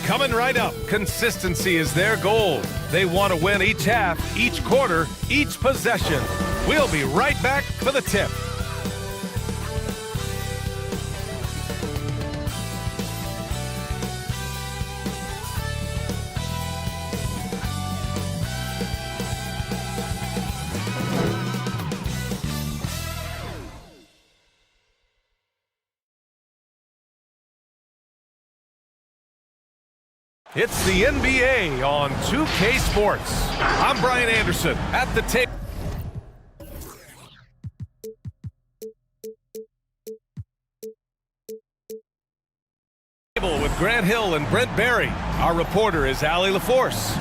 Coming right up, consistency is their goal. They want to win each half, each quarter, each possession. We'll be right back for the tip. It's the NBA on 2K Sports. I'm Brian Anderson at the table. With Grant Hill and Brent Barry. Our reporter is Allie LaForce.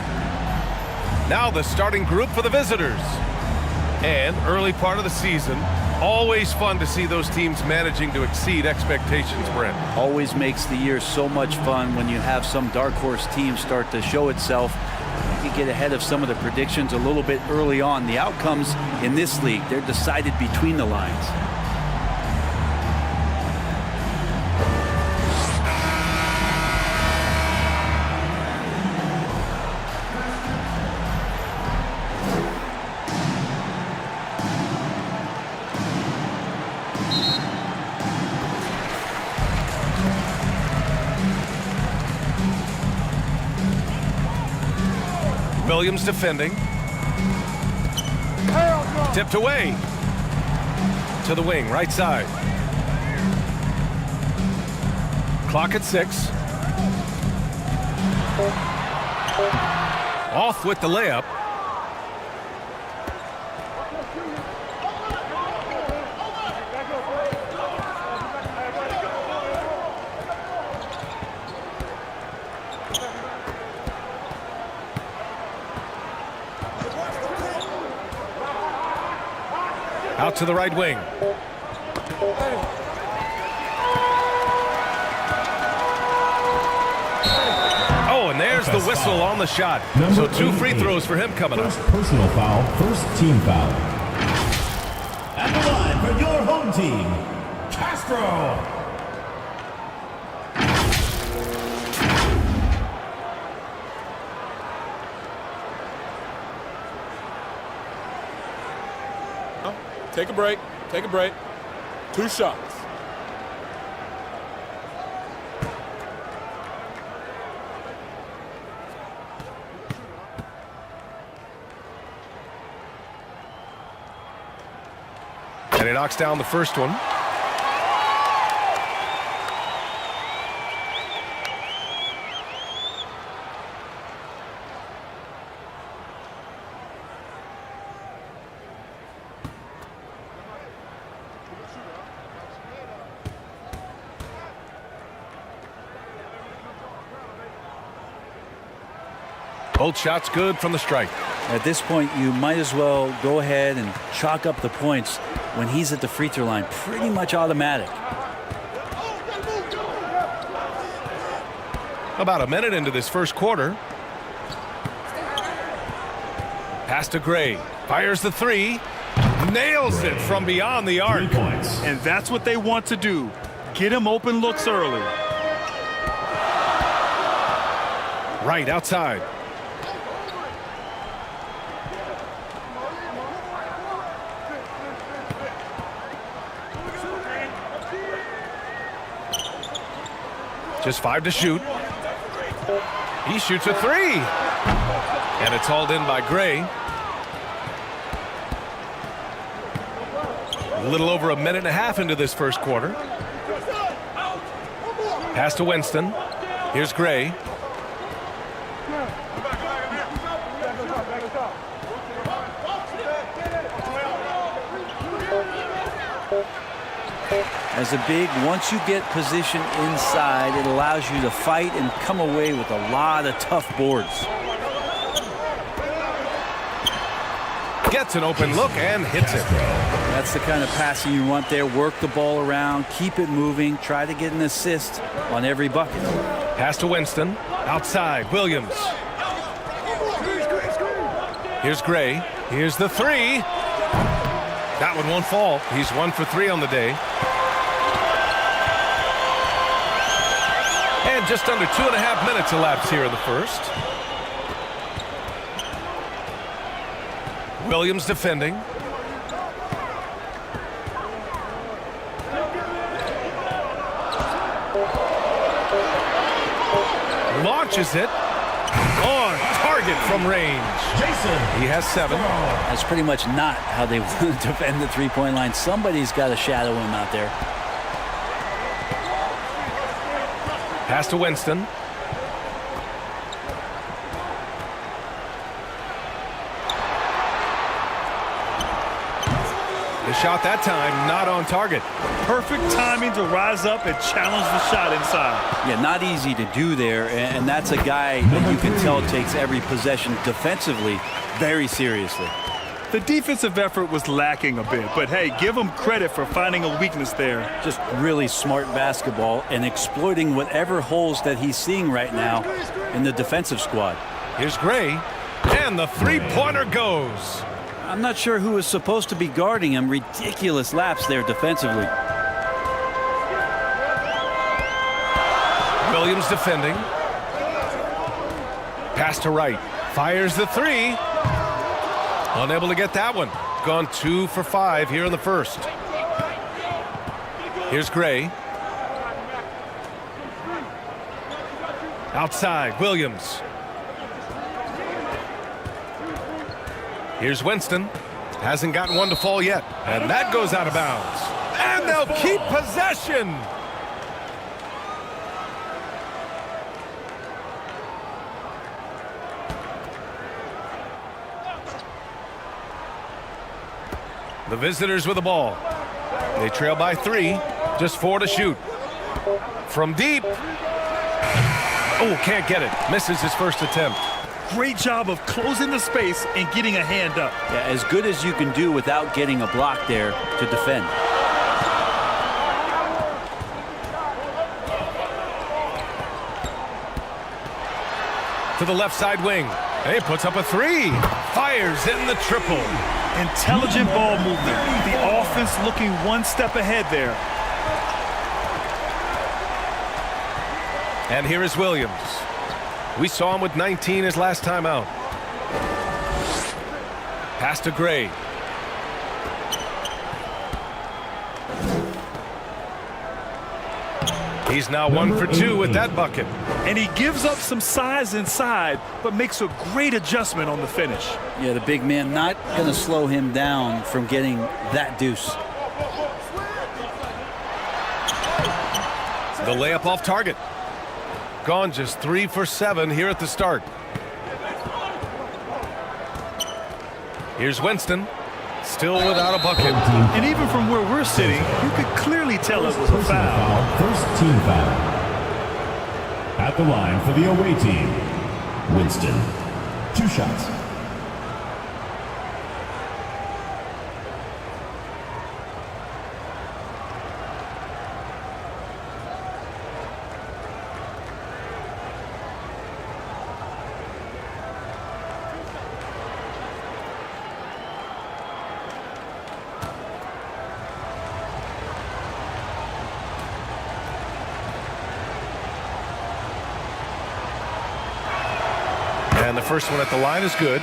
Now the starting group for the visitors. And early part of the season, always fun to see those teams managing to exceed expectations, Brent. Always makes the year so much fun when you have some dark horse team start to show itself. You get ahead of some of the predictions a little bit early on. The outcomes in this league, they're decided between the lines. Williams defending. Tipped away. To the wing, right side. Clock at 6. Off with the layup. Out to the right wing. Oh, and there's the whistle on the shot. So 2 free throws for him coming up. First personal foul, first team foul. At the line for your home team, Castro. Take a break. Take a break. 2 shots. And he knocks down the first one. Both shots good from the strike. At this point, you might as well go ahead and chalk up the points when he's at the free throw line. Pretty much automatic. About a minute into this first quarter. Pass to Gray. Fires the 3. Nails it from beyond the arc. 3 points. And that's what they want to do. Get him open looks early. Right outside. Just 5 to shoot. He shoots a 3. And it's hauled in by Gray. A little over a minute and a half into this first quarter. Pass to Winston. Here's Gray. As a big, once you get position inside, it allows you to fight and come away with a lot of tough boards. Gets an open look and hits it. That's the kind of passing you want there. Work the ball around, keep it moving, try to get an assist on every bucket. Pass to Winston. Outside, Williams. Here's Gray. Here's the 3. That one won't fall. He's 1 for 3 on the day. And just under 2.5 minutes elapsed here in the first. Williams defending. Launches it. On target from range. He has 7. That's pretty much not how they want to defend the three-point line. Somebody's got to shadow him out there. Pass to Winston. The shot that time not on target. Perfect timing to rise up and challenge the shot inside. Yeah, not easy to do there, and that's a guy that you can tell takes every possession defensively very seriously. The defensive effort was lacking a bit, but hey, give him credit for finding a weakness there. Just really smart basketball and exploiting whatever holes that he's seeing right now in the defensive squad. Here's Gray, and the three-pointer goes. I'm not sure who is supposed to be guarding him. Ridiculous lapse there defensively. Williams defending. Pass to Wright. Fires the 3. Unable to get that one. Gone 2 for 5 here in the first. Here's Gray. Outside, Williams. Here's Winston. Hasn't gotten one to fall yet. And that goes out of bounds. And they'll keep possession. The visitors with the ball. They trail by 3. Just 4 to shoot. From deep. Oh, can't get it. Misses his first attempt. Great job of closing the space and getting a hand up. Yeah, as good as you can do without getting a block there to defend. To the left side wing. And he puts up a 3. Fires in the triple. Intelligent ball movement. The offense looking one step ahead there. And here is Williams. We saw him with 19 his last time out. Pass to Gray. He's now 1 for 2 with that bucket. And he gives up some size inside, but makes a great adjustment on the finish. Yeah, the big man not going to slow him down from getting that deuce. The layup off target. Gone just 3 for 7 here at the start. Here's Winston. Still without a bucket. And even from where we're sitting, you could clearly tell it was a foul. First team foul. At the line for the away team, Winston. 2 shots. And the first one at the line is good.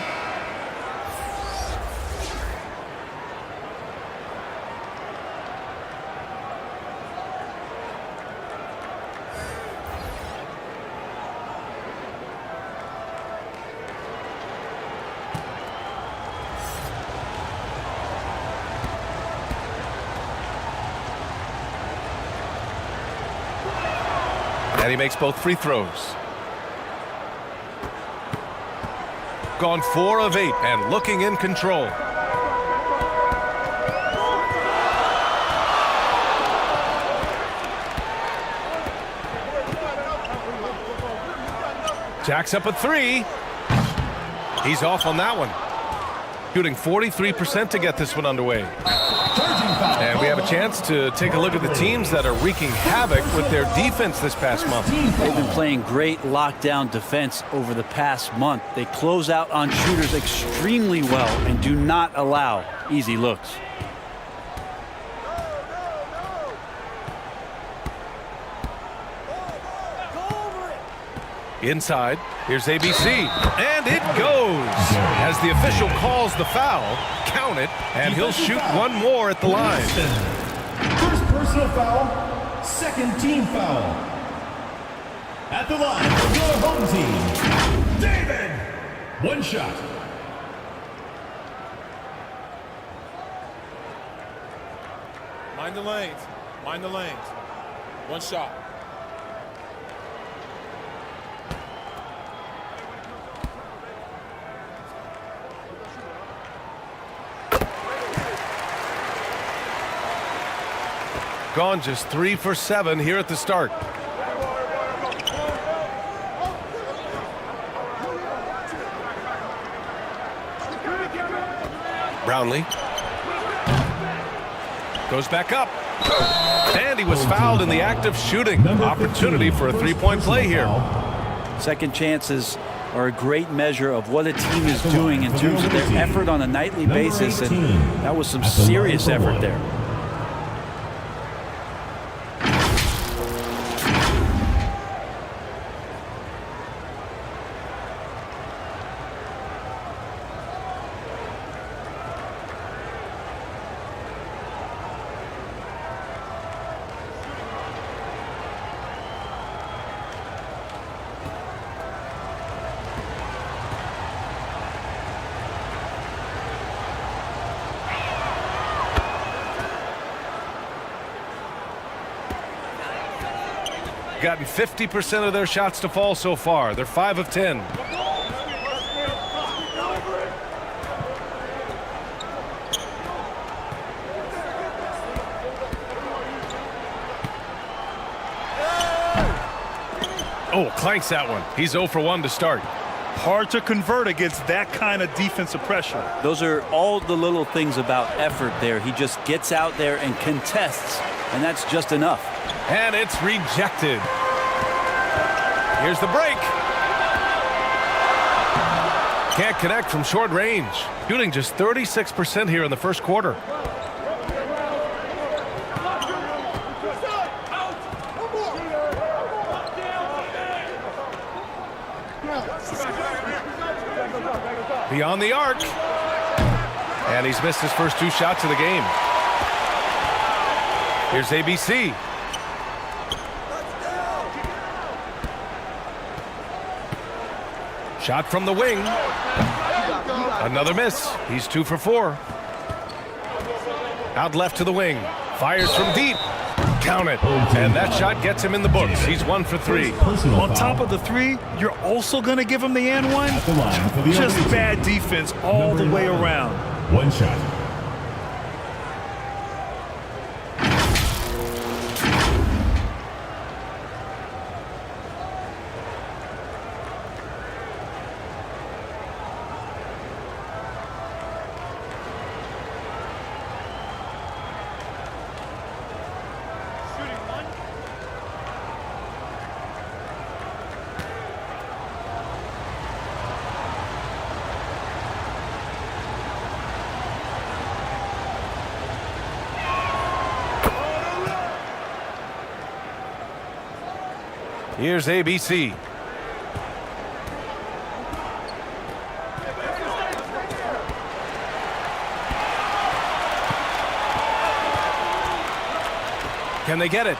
And he makes both free throws. Gone 4 of 8 and looking in control. Jacks up a 3. He's off on that one. Shooting 43% to get this one underway. And we have a chance to take a look at the teams that are wreaking havoc with their defense this past month. They've been playing great lockdown defense over the past month. They close out on shooters extremely well and do not allow easy looks. Inside, here's ABC, and it goes. As the official calls the foul, count it, and he'll shoot one more at the line. First personal foul, second team foul. At the line for your home team, David. One shot. Mind the lanes. Mind the lanes. One shot. Gone just 3 for 7 here at the start. Brownlee goes back up. And he was fouled in the act of shooting. Opportunity for a three-point play here. Second chances are a great measure of what a team is doing in terms of their effort on a nightly basis, and that was some serious effort there. Gotten 50% of their shots to fall so far. They're 5 of 10. Oh, clanks that one. He's 0 for 1 to start. Hard to convert against that kind of defensive pressure. Those are all the little things about effort there. He just gets out there and contests, and that's just enough. And it's rejected. Here's the break. Can't connect from short range. Shooting just 36% here in the first quarter. Beyond the arc. And he's missed his first 2 shots of the game. Here's ABC. Shot from the wing. Another miss. He's 2 for 4. Out left to the wing. Fires from deep. Count it. And that shot gets him in the books. He's 1 for 3. On top of the 3, you're also going to give him the and one? Just bad defense all the way around. One shot. Here's ABC. Can they get it?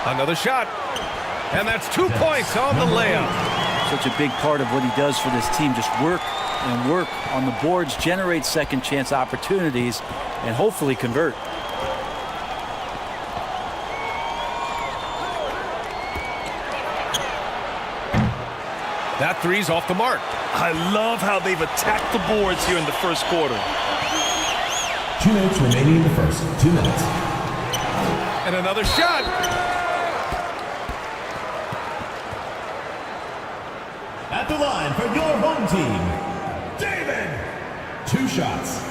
Another shot. And that's 2 points on the layup. Such a big part of what he does for this team. Just work and work on the boards, generate second chance opportunities, and hopefully convert. That three's off the mark. I love how they've attacked the boards here in the first quarter. 2 minutes remaining in the first. 2 minutes. And another shot. At the line for your home team, David. 2 shots.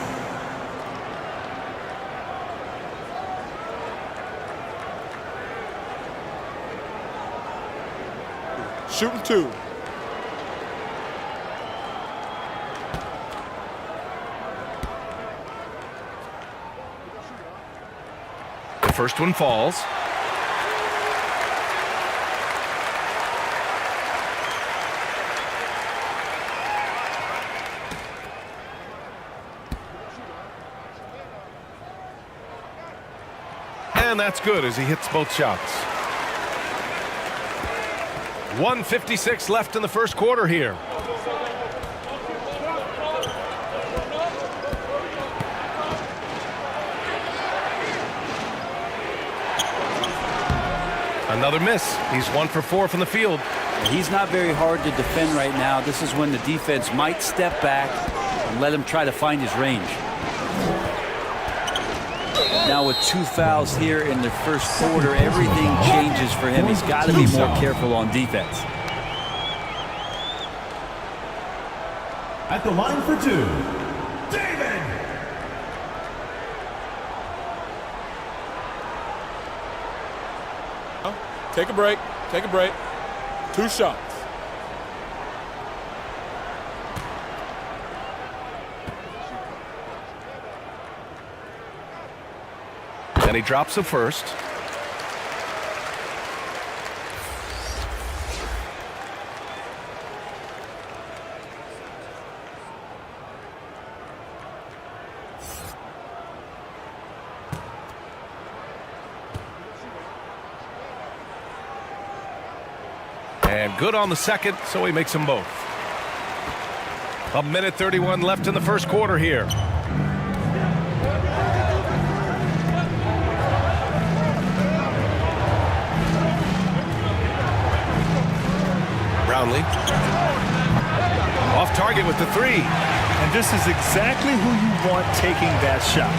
Shooting 2. The first one falls. And that's good as he hits both shots. 1:56 left in the first quarter here. Another miss. He's 1 for 4 from the field. He's not very hard to defend right now. This is when the defense might step back and let him try to find his range. Now with 2 fouls here in the first quarter, everything changes for him. He's got to be more careful on defense. At the line for 2, David. Take a break. Take a break. 2 shots. And he drops the first. And good on the second, so he makes them both. 1:31 left in the first quarter here. Brownlee. Off target with the 3. And this is exactly who you want taking that shot.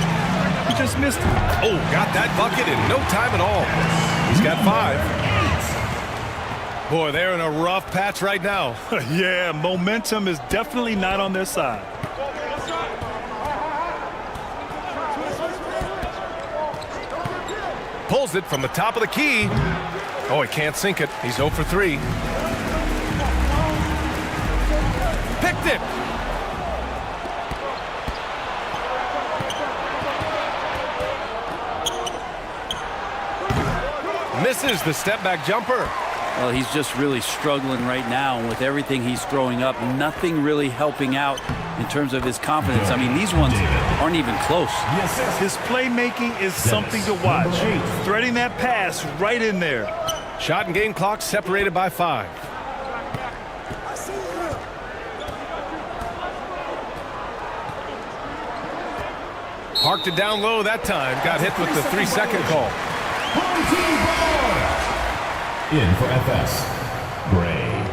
He just missed it. Oh, got that bucket in no time at all. He's got 5. Boy, they're in a rough patch right now. Yeah, momentum is definitely not on their side. Pulls it from the top of the key. Oh, he can't sink it. He's 0 for 3. Picked it. Misses the step back jumper. Well, he's just really struggling right now. And with everything he's throwing up, nothing really helping out in terms of his confidence. I mean, these ones aren't even close. Yes, his playmaking is something to watch. Threading that pass right in there. Shot and game clock separated by 5. Parked it down low that time. Got hit with the 3-second call. In for FS, Gray.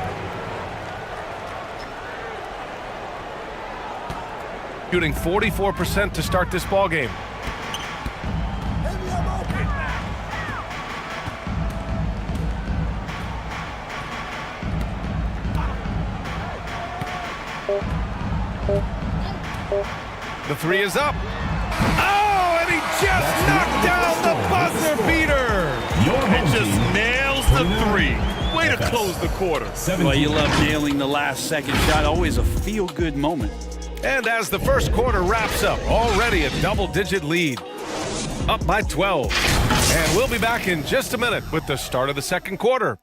Shooting 44% to start this ball game. The 3 is up. Oh, and he just knocked down the buzzer beater. It just nails the 3. Way to close the quarter. Well, you love nailing the last second shot. Always a feel-good moment. And as the first quarter wraps up, already a double-digit lead. Up by 12. And we'll be back in just a minute with the start of the second quarter.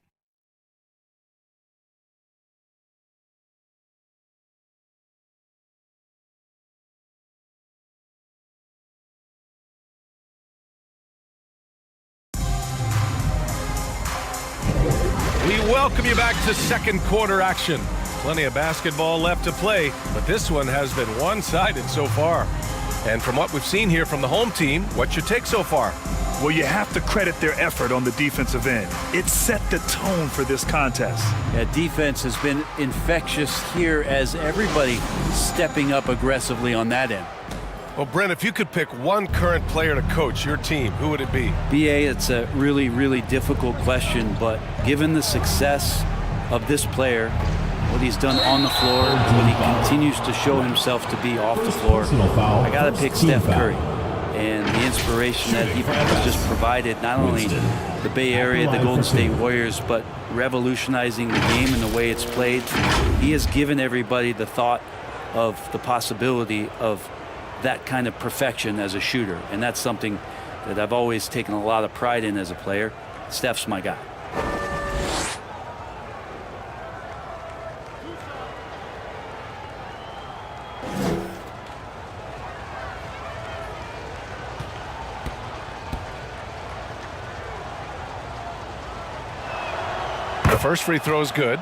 We welcome you back to second quarter action. Plenty of basketball left to play, but this one has been one-sided so far. And from what we've seen here from the home team, what's your take so far? Well, you have to credit their effort on the defensive end. It set the tone for this contest. Yeah, defense has been infectious here as everybody stepping up aggressively on that end. Well, Brent, if you could pick one current player to coach your team, who would it be? BA, it's a really, really difficult question, but given the success of this player, what he's done on the floor, what he continues to show himself to be off the floor, I got to pick Steph Curry. And the inspiration that he has just provided, not only the Bay Area, the Golden State Warriors, but revolutionizing the game and the way it's played. He has given everybody the thought of the possibility of that kind of perfection as a shooter. And that's something that I've always taken a lot of pride in as a player. Steph's my guy. first free throw is good.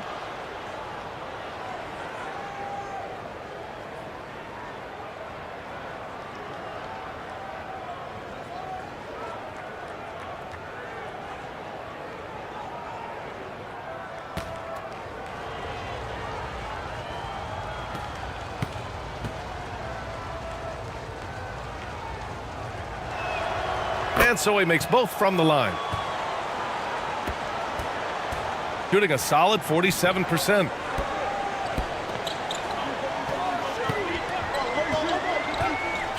And so he makes both from the line. Shooting a solid 47%.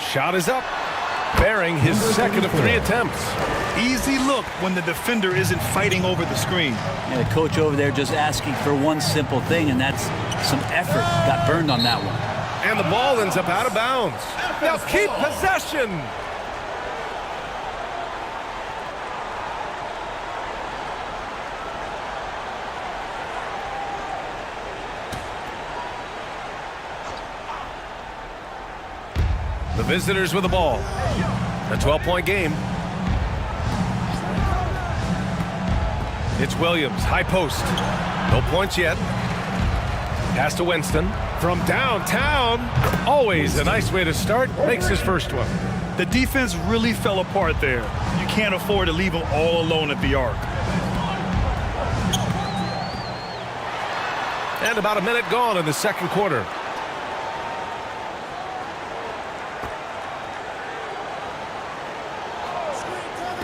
Shot is up. Bearing his second of 3 attempts. Easy look when the defender isn't fighting over the screen. Yeah, the coach over there just asking for one simple thing, and that's some effort. Got burned on that one. And the ball ends up out of bounds. Now keep possession. The visitors with the ball. A 12-point game. It's Williams, high post. No points yet. Pass to Winston. From downtown. Always a nice way to start. Makes his first one. The defense really fell apart there. You can't afford to leave them all alone at the arc. And about a minute gone in the second quarter.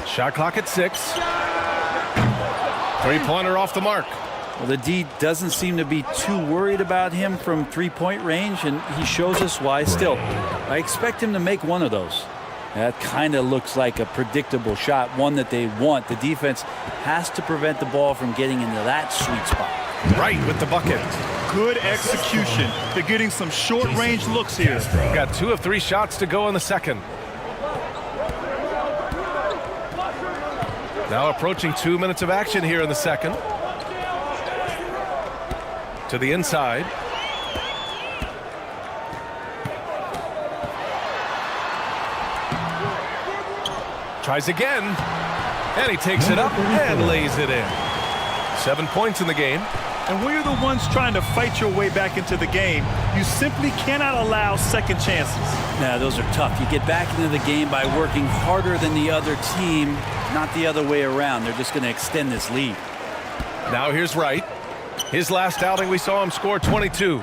Shot clock at 6. Three-pointer off the mark. Well, the D doesn't seem to be too worried about him from three-point range, and he shows us why. Still, I expect him to make one of those. That kind of looks like a predictable shot, one that they want. The defense has to prevent the ball from getting into that sweet spot. Right with the bucket. Good execution. They're getting some short-range looks here. Got 2 of 3 shots to go in the second. Now approaching 2 minutes of action here in the second. To the inside. Tries again. And he takes it up and lays it in. 7 points in the game. And when you're the ones trying to fight your way back into the game, you simply cannot allow second chances. Yeah, those are tough. You get back into the game by working harder than the other team, not the other way around. They're just going to extend this lead. Now here's Wright. His last outing, we saw him score 22.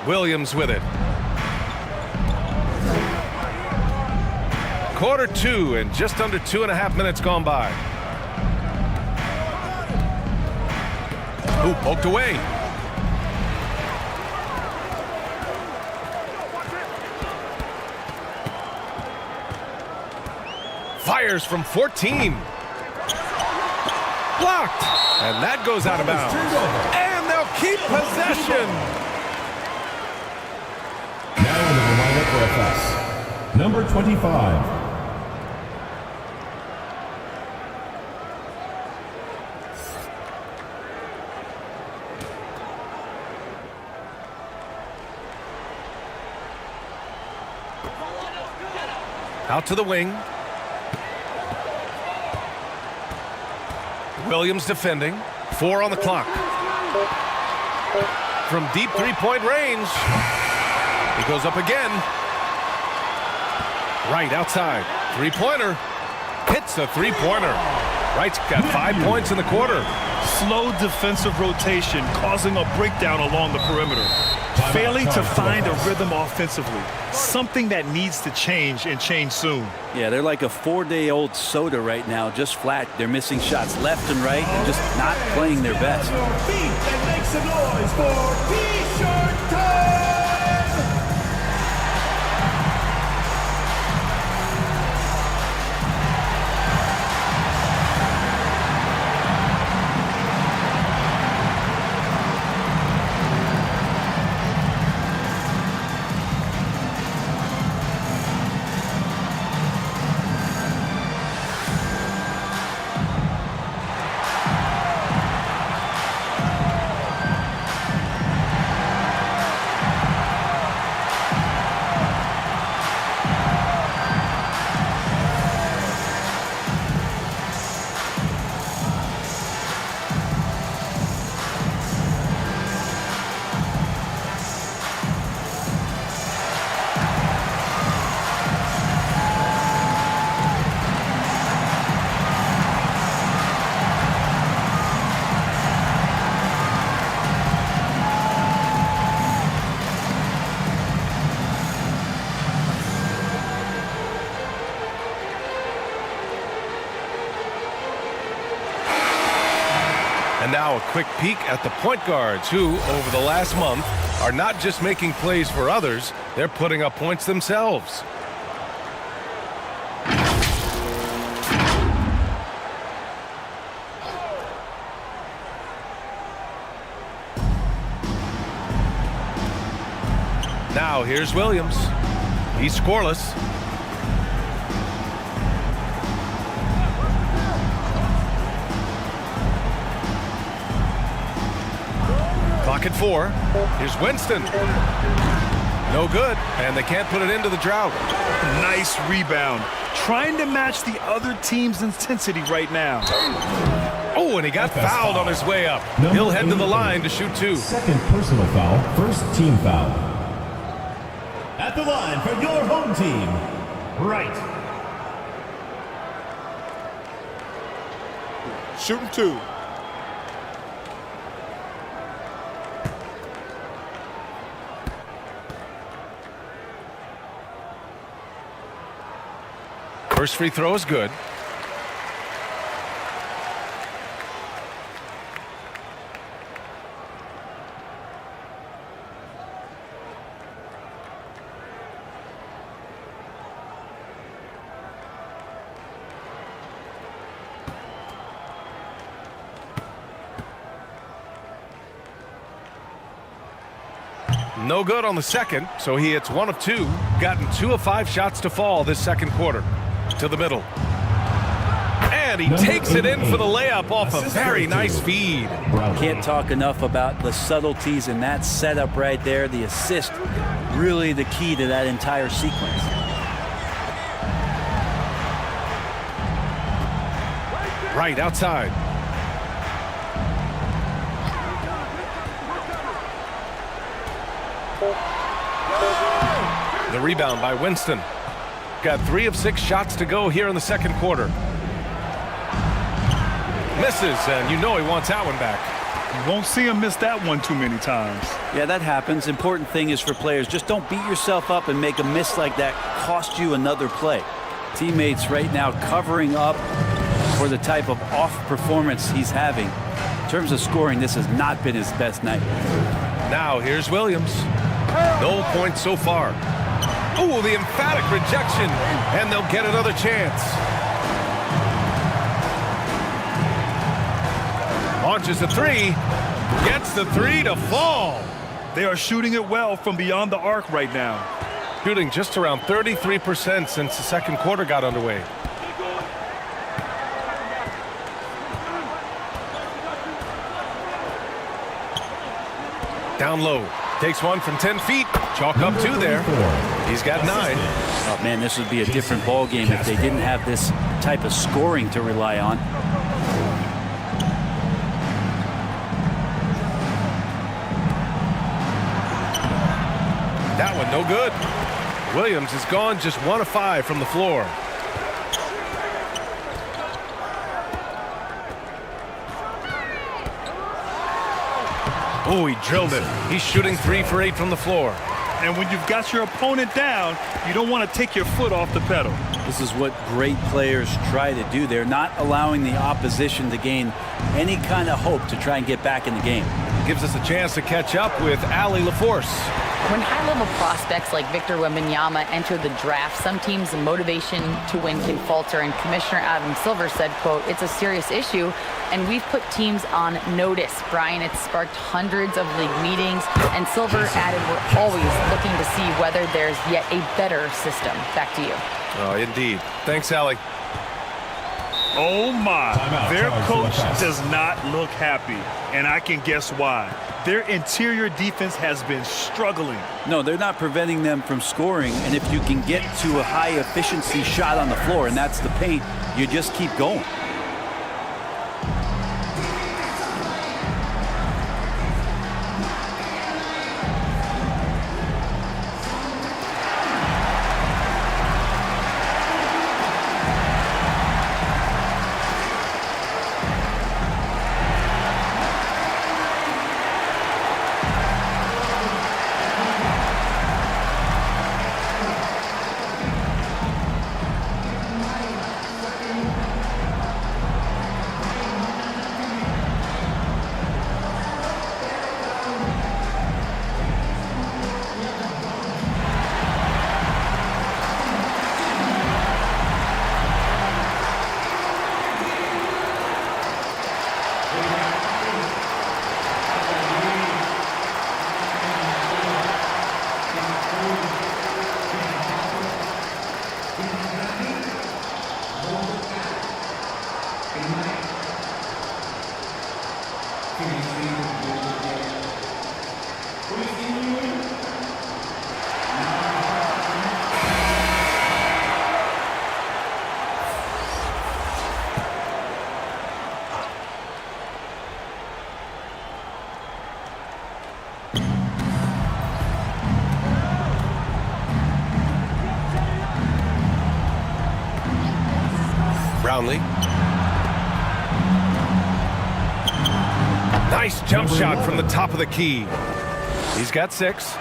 Williams with it. Quarter 2 and just under 2.5 minutes gone by. Ooh, poked away. Fires from 14. Blocked. And that goes out of bounds. And they'll keep possession. Now into the lineup for FS. Number 25. Out to the wing. Williams defending. 4 on the clock. From deep three-point range. He goes up again. Right outside. Three-pointer. Hits a three-pointer. Wright's got 5 points in the quarter. Slow defensive rotation causing a breakdown along the perimeter. Failing to find a rhythm offensively. Something that needs to change and change soon. Yeah, they're like a 4-day-old soda right now, just flat. They're missing shots left and right and just not playing their best. Beat and make some noise for T-shirt time! And now a quick peek at the point guards who, over the last month, are not just making plays for others, they're putting up points themselves. Now here's Williams. He's scoreless. Clock at 4. Here's Winston. No good, and they can't put it into the drought. Nice rebound. Trying to match the other team's intensity right now. Oh, and he got fouled on his way up. He'll head to the line to shoot 2. Second personal foul, first team foul. At the line for your home team, right. Shooting 2. First free throw is good. No good on the second, so he hits 1 of 2. Gotten 2 of 5 shots to fall this second quarter. To the middle. And he takes it in for the layup off a very nice feed. Can't talk enough about the subtleties in that setup right there. The assist, really the key to that entire sequence. Right outside. The rebound by Winston. Got 3 of 6 shots to go here in the second quarter. Misses, and you know he wants that one back. You won't see him miss that one too many times. Yeah, that happens. Important thing is for players, just don't beat yourself up and make a miss like that cost you another play. Teammates right now covering up for the type of off performance he's having. In terms of scoring, this has not been his best night. Now here's Williams. No points so far. Oh, the emphatic rejection, and they'll get another chance. Launches a 3, gets the 3 to fall. They are shooting it well from beyond the arc right now. Shooting just around 33% since the second quarter got underway. Down low. Takes one from 10 feet. Chalk up 2 there. He's got 9. Oh, man, this would be a different ball game if they didn't have this type of scoring to rely on. That one no good. Williams is gone just 1 of 5 from the floor. Oh, he drilled it. He's shooting 3 for 8 from the floor. And when you've got your opponent down, you don't want to take your foot off the pedal. This is what great players try to do. They're not allowing the opposition to gain any kind of hope to try and get back in the game. Gives us a chance to catch up with Allie LaForce. When high-level prospects like Victor Wembanyama enter the draft, some teams' motivation to win can falter, and Commissioner Adam Silver said, quote, "It's a serious issue, and we've put teams on notice." Brian, it's sparked hundreds of league meetings, and Silver added, "We're always looking to see whether there's yet a better system." Back to you. Oh, indeed. Thanks, Allie. Oh my, their coach does not look happy, and I can guess why. Their interior defense has been struggling. No, they're not preventing them from scoring, and if you can get to a high efficiency shot on the floor, and that's the paint, you just keep going. Brownlee. Nice jump shot from the top of the key. He's got 6.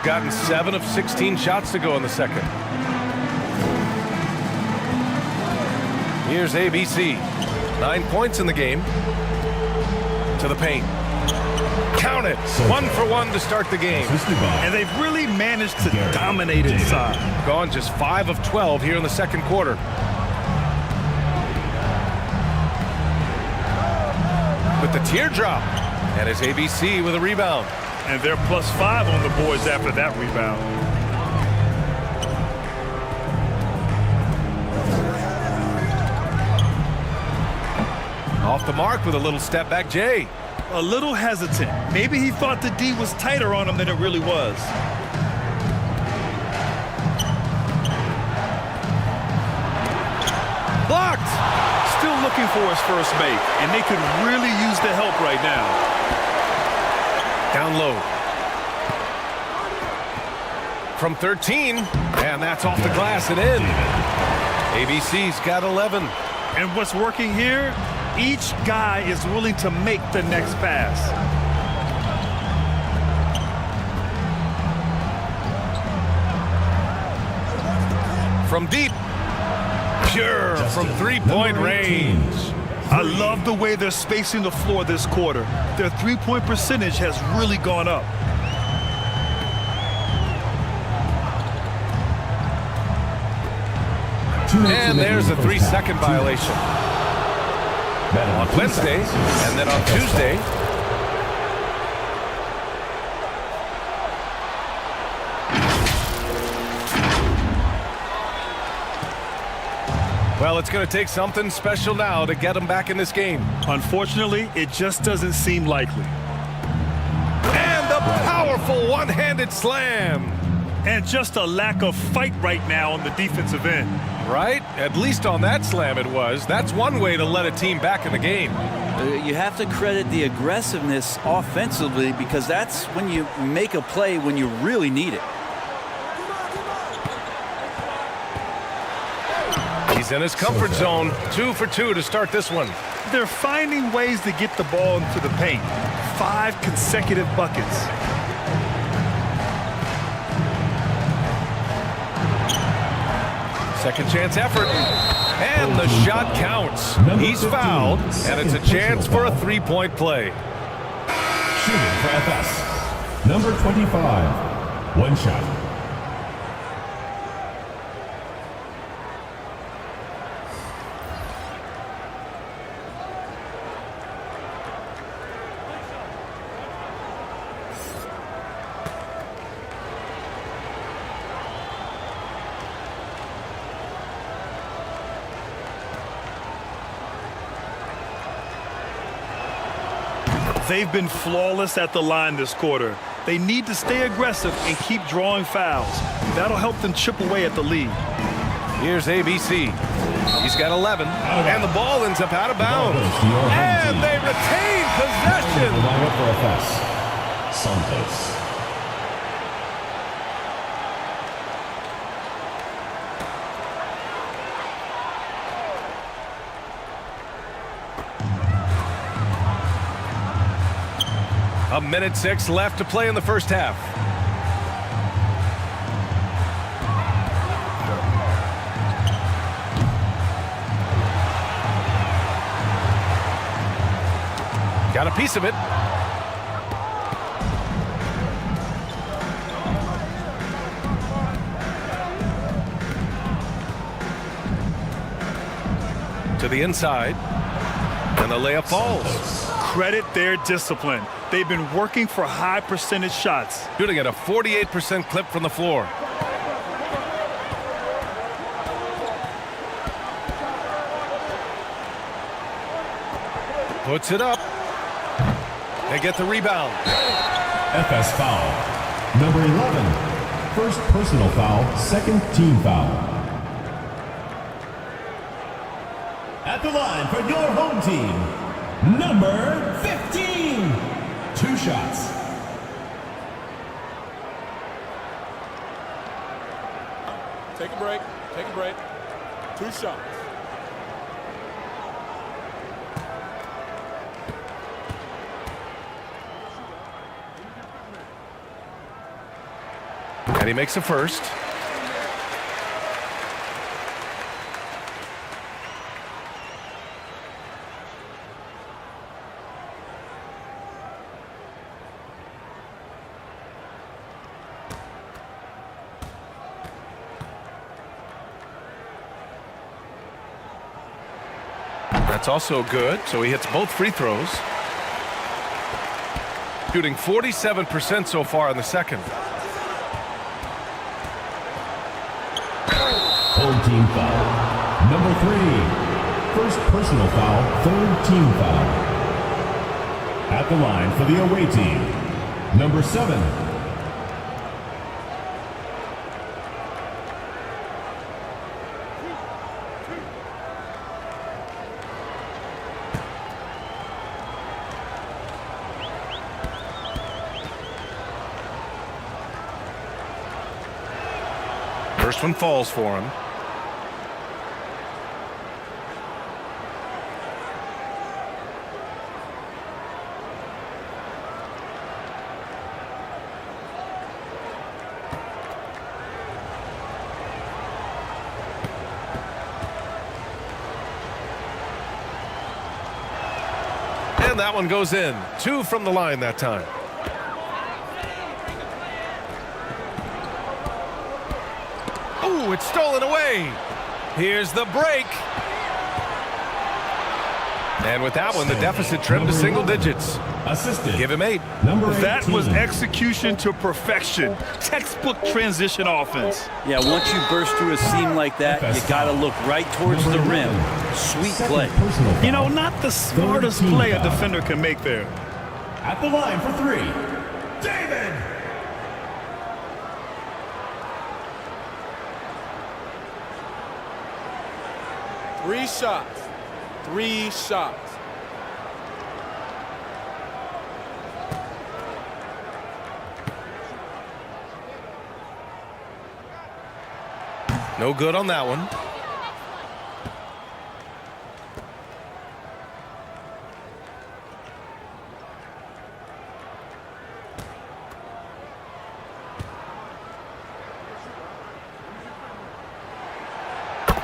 Gotten 7 of 16 shots to go in the second. Here's ABC. 9 points in the game. To the paint. Count it. 1 for 1 to start the game. And they've really managed to dominate inside. Gone just 5 of 12 here in the second quarter. With the teardrop. And it's ABC with a rebound. And they're +5 on the boards after that rebound. Off the mark with a little step back, Jay. A little hesitant. Maybe he thought the D was tighter on him than it really was. Blocked. Still looking for his first make, and they could really use the help right now. Down low. From 13, and that's off the glass and in. ABC's got 11. And what's working here? Each guy is willing to make the next pass. From deep. Pure from three-point range. I love the way they're spacing the floor this quarter. Their three-point percentage has really gone up. And there's a 3-second violation. On Wednesday, and then on Tuesday. Well, it's going to take something special now to get them back in this game. Unfortunately, it just doesn't seem likely. And the powerful one-handed slam. And just a lack of fight right now on the defensive end. Right? At least on that slam it was. That's one way to let a team back in the game. You have to credit the aggressiveness offensively, because that's when you make a play when you really need it. He's in his comfort zone. 2 for 2 to start this one. They're finding ways to get the ball into the paint. 5 consecutive buckets. Second chance effort. And the shot counts. He's fouled, and it's a chance for a three-point play. Shooting for FS. Number 25. 1 shot. They've been flawless at the line this quarter. They need to stay aggressive and keep drawing fouls. That'll help them chip away at the lead. Here's ABC. He's got 11, and the ball ends up out of bounds. And they retain possession. Santos. A minute 6 left to play in the first half. Got a piece of it. To the inside. And the layup falls. Credit their discipline. They've been working for high percentage shots. Shooting at a 48% clip from the floor. Puts it up. They get the rebound. FS foul. Number 11. First personal foul, second team foul. At the line for your home team, number 15. 2 shots. Take a break. Take a break. 2 shots. And he makes a first. That's also good, so he hits both free throws. Shooting 47% so far in the second. Home team foul. Number 3. First personal foul, third team foul. At the line for the away team, number 7. First one falls for him. And that one goes in. 2 from the line that time. Ooh, it's stolen away. Here's the break. And with that one, the deficit trimmed to single digits. Assisted. Give him 8. Number 18. That was execution to perfection. Textbook transition offense. Yeah, once you burst through a seam like that, you got to look right towards the rim. Sweet play. You know, not the smartest play a defender can make there. At the line for 3, David. Three shots. No good on that one.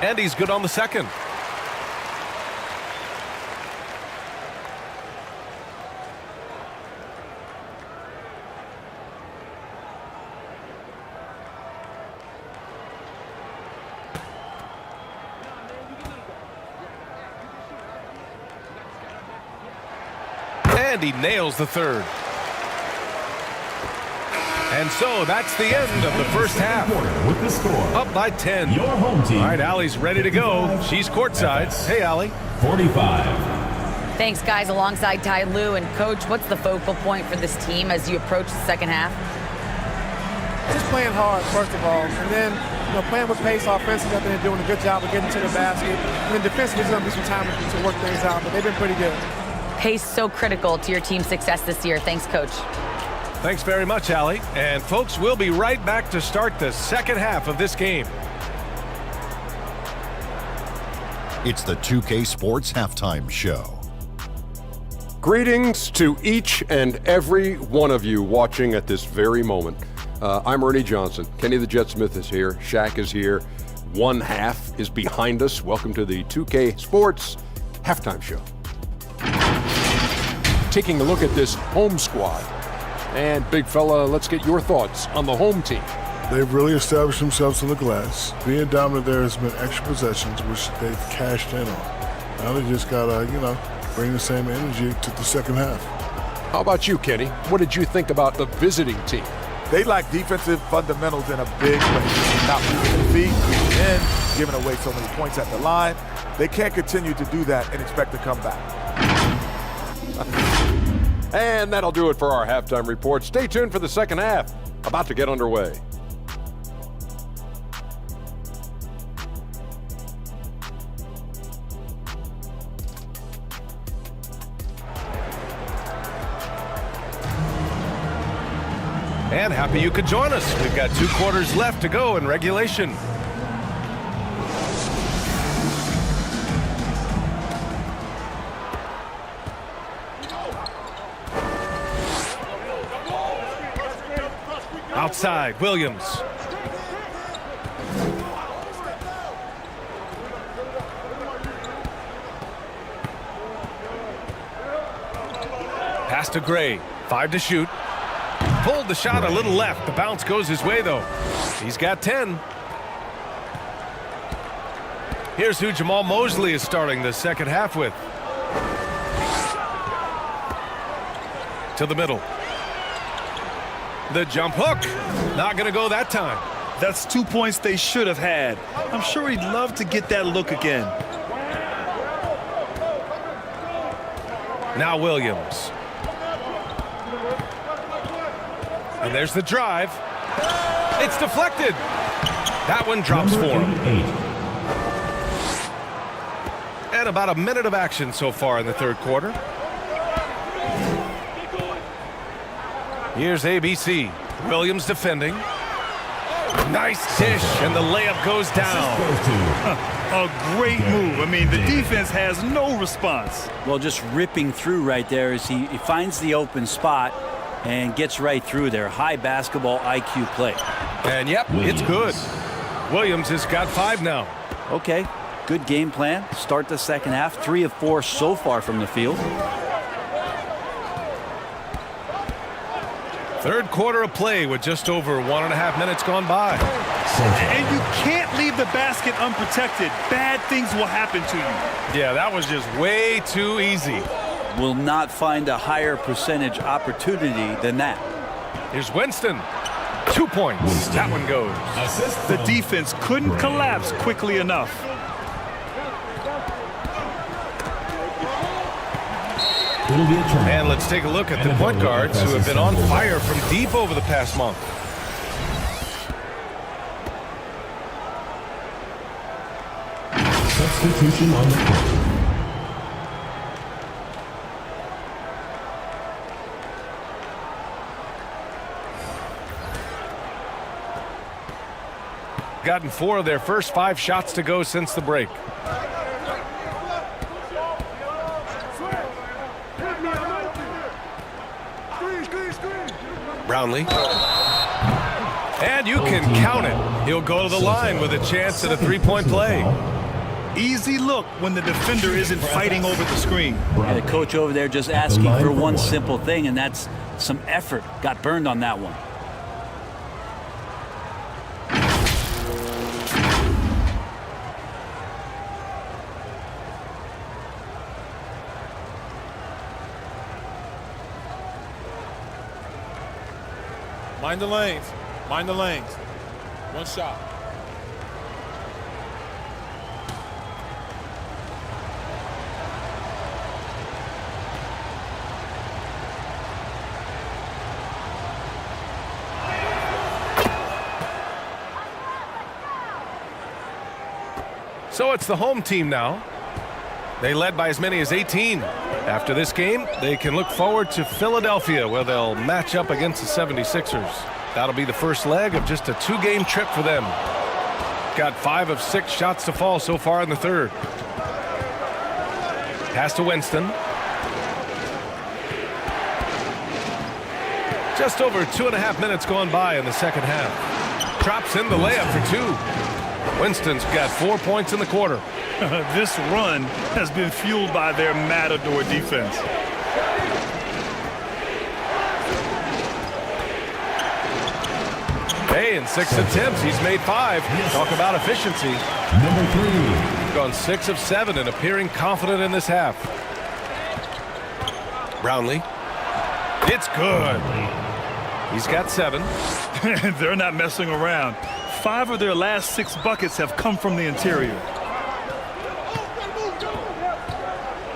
And he's good on the second. And he nails the third. And so that's the end of the first half. With the score. Up by 10. Your home team. All right, Allie's ready to go. She's courtside. Hey, Allie. 45. Thanks, guys. Alongside Ty Lue and Coach, what's the focal point for this team as you approach the second half? Just playing hard, first of all, and then playing with pace offensively. I think they're doing a good job of getting to the basket. And then defensively, there's going to be some time to work things out, but they've been pretty good. Pace so critical to your team's success this year. Thanks, Coach. Thanks very much, Allie. And folks, we'll be right back to start the second half of this game. It's the 2K Sports Halftime Show. Greetings to each and every one of you watching at this very moment. I'm Ernie Johnson. Kenny the Jet Smith is here. Shaq is here. One half is behind us. Welcome to the 2K Sports Halftime Show. Taking a look at this home squad. And big fella, let's get your thoughts on the home team. They've really established themselves on the glass. Being dominant there has been extra possessions, which they've cashed in on. Now they just gotta, bring the same energy to the second half. How about you, Kenny? What did you think about the visiting team? They lack defensive fundamentals in a big way. Not moving their feet, in, giving away so many points at the line. They can't continue to do that and expect to come back. And that'll do it for our halftime report. Stay tuned for the second half. About to get underway. And happy you could join us. We've got 2 quarters left to go in regulation. Outside, Williams. to Gray. 5 to shoot. Pulled the shot a little left. The bounce goes his way, though. He's got 10. Here's who Jamal Mosley is starting the second half with. To the middle. The jump hook. Not going to go that time. That's 2 points they should have had. I'm sure he'd love to get that look again. Now Williams. And there's the drive. It's deflected. That one drops for him. And about a minute of action so far in the third quarter. Here's ABC. Williams defending. Nice dish, and the layup goes down. A great move. I mean, the defense has no response. Well, just ripping through right there as he finds the open spot and gets right through there. High basketball IQ play. And yep, it's good. Williams has got 5 now. Okay, good game plan. Start the second half. 3 of 4 so far from the field. Third quarter of play with just over 1.5 minutes gone by. And you can't leave the basket unprotected. Bad things will happen to you. Yeah, that was just way too easy. Will not find a higher percentage opportunity than that. Here's Winston. 2 points. That one goes. The defense couldn't collapse quickly enough. And let's take a look at the point guards who have been on fire from deep over the past month. Substitution on the court. Gotten 4 of their first 5 shots to go since the break. Brownlee. And you can count it. He'll go to the line with a chance at a 3-point play. Easy look when the defender isn't fighting over the screen. Yeah, the coach over there just asking for one simple thing, and that's some effort. Got burned on that one. Mind the lanes. Mind the lanes. One shot. So it's the home team now. They led by as many as 18. After this game, they can look forward to Philadelphia, where they'll match up against the 76ers. That'll be the first leg of just a 2-game trip for them. Got 5 of 6 shots to fall so far in the third. Pass to Winston. Just over 2.5 minutes gone by in the second half. Drops in the layup for 2. Winston's got 4 points in the quarter. This run has been fueled by their matador defense. Hey, in 6 attempts, he's made 5. Talk about efficiency. Number 3. Gone 6 of 7 and appearing confident in this half. Brownlee. It's good. He's got 7. They're not messing around. 5 of their last 6 buckets have come from the interior.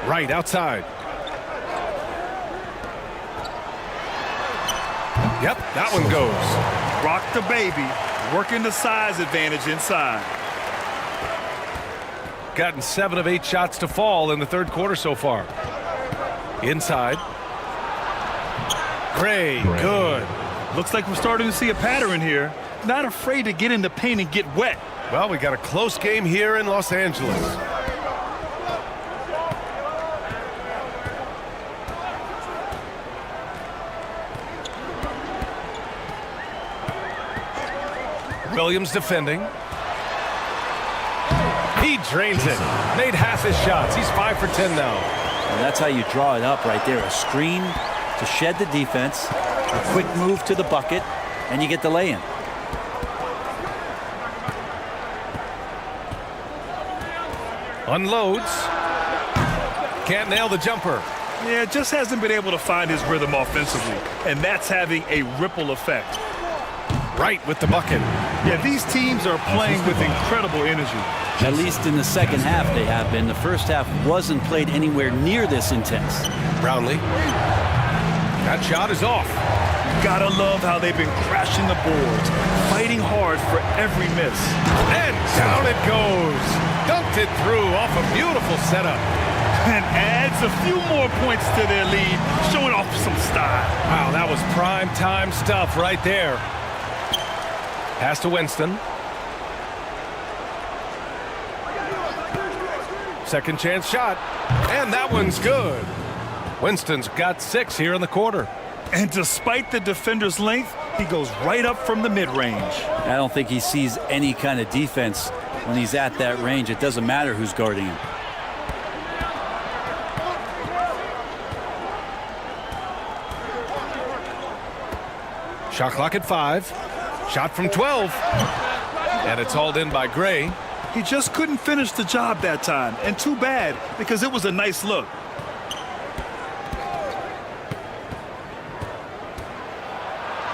Right outside. Yep, that one goes. Rock the baby, working the size advantage inside. Gotten 7 of 8 shots to fall in the third quarter so far. Inside. Gray, good. Looks like we're starting to see a pattern here. Not afraid to get in the paint and get wet. Well, we got a close game here in Los Angeles. Williams defending. He drains it. Made half his shots. He's 5 for 10 now. And that's how you draw it up right there. A screen to shed the defense, a quick move to the bucket, and you get the lay-in. Unloads. Can't nail the jumper. Yeah, just hasn't been able to find his rhythm offensively, and that's having a ripple effect. Right with the bucket. Yeah, these teams are playing with incredible energy. At least in the second half they have been. The first half wasn't played anywhere near this intense. Brownlee. That shot is off. Gotta love how they've been crashing the boards, fighting hard for every miss. And down it goes. Dunked it through off a beautiful setup. And adds a few more points to their lead, showing off some style. Wow, that was prime time stuff right there. Pass to Winston. Second chance shot. And that one's good. Winston's got 6 here in the quarter. And despite the defender's length, he goes right up from the mid-range. I don't think he sees any kind of defense when he's at that range. It doesn't matter who's guarding him. Shot clock at 5. Shot from 12. And it's hauled in by Gray. He just couldn't finish the job that time. And too bad, because it was a nice look.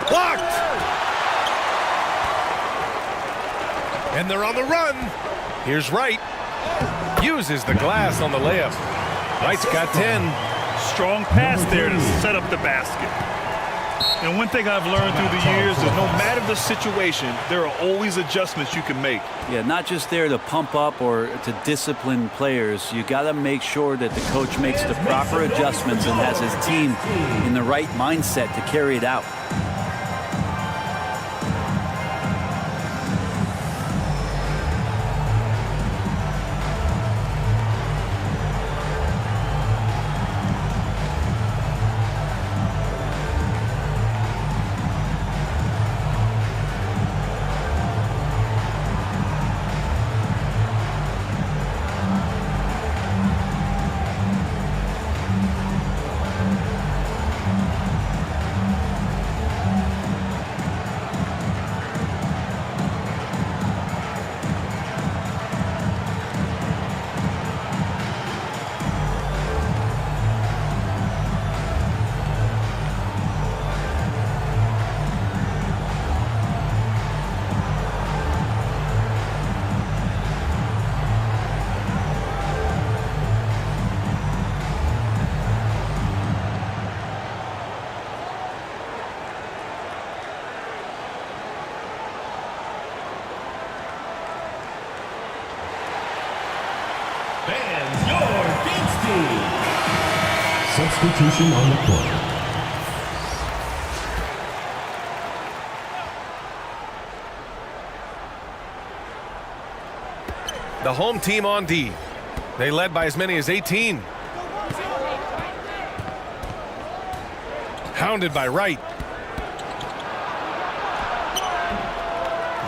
Blocked! And they're on the run. Here's Wright. Uses the glass on the layup. Wright's got 10. Strong pass there to set up the basket. And one thing I've learned through the years is no matter the situation, there are always adjustments you can make. Yeah, not just there to pump up or to discipline players. You got to make sure that the coach makes the proper adjustments and has his team in the right mindset to carry it out. Fans, your games team. Substitution on the court. The home team on D. They led by as many as 18. Hounded by Wright.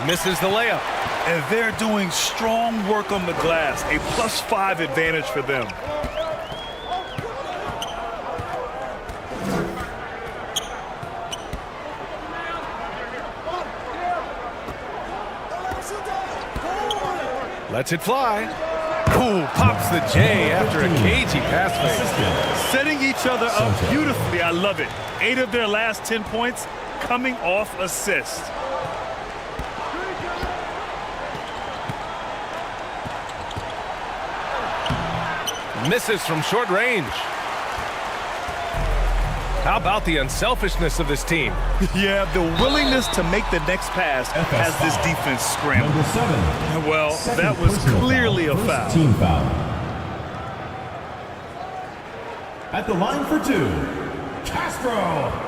Misses the layup. And they're doing strong work on the glass. A +5 advantage for them. Lets it fly. Ooh, pops the J after a cagey pass fake. Setting each other up beautifully. I love it. 8 of their last 10 points coming off assists. Misses from short range. How about the unselfishness of this team? Yeah, the willingness to make the next pass has this defense scrambled. Number 7. Well, that was clearly a foul. Team foul. At the line for 2, Castro.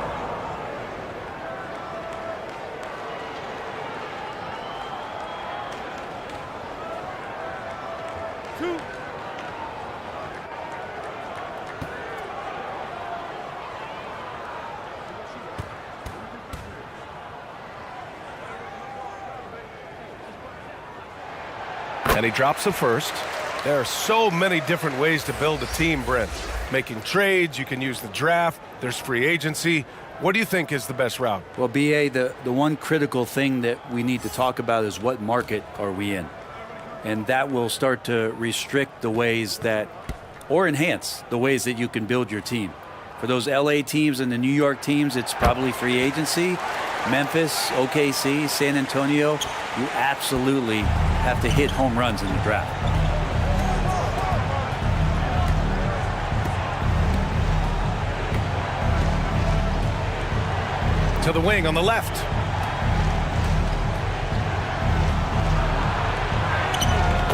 And he drops the first. There are so many different ways to build a team, Brent. Making trades, you can use the draft. There's free agency. What do you think is the best route? Well, BA, the one critical thing that we need to talk about is what market are we in? And that will start to restrict the ways that, or enhance the ways that you can build your team. For those LA teams and the New York teams, it's probably free agency. Memphis, OKC, San Antonio, you absolutely have to hit home runs in the draft. To the wing on the left.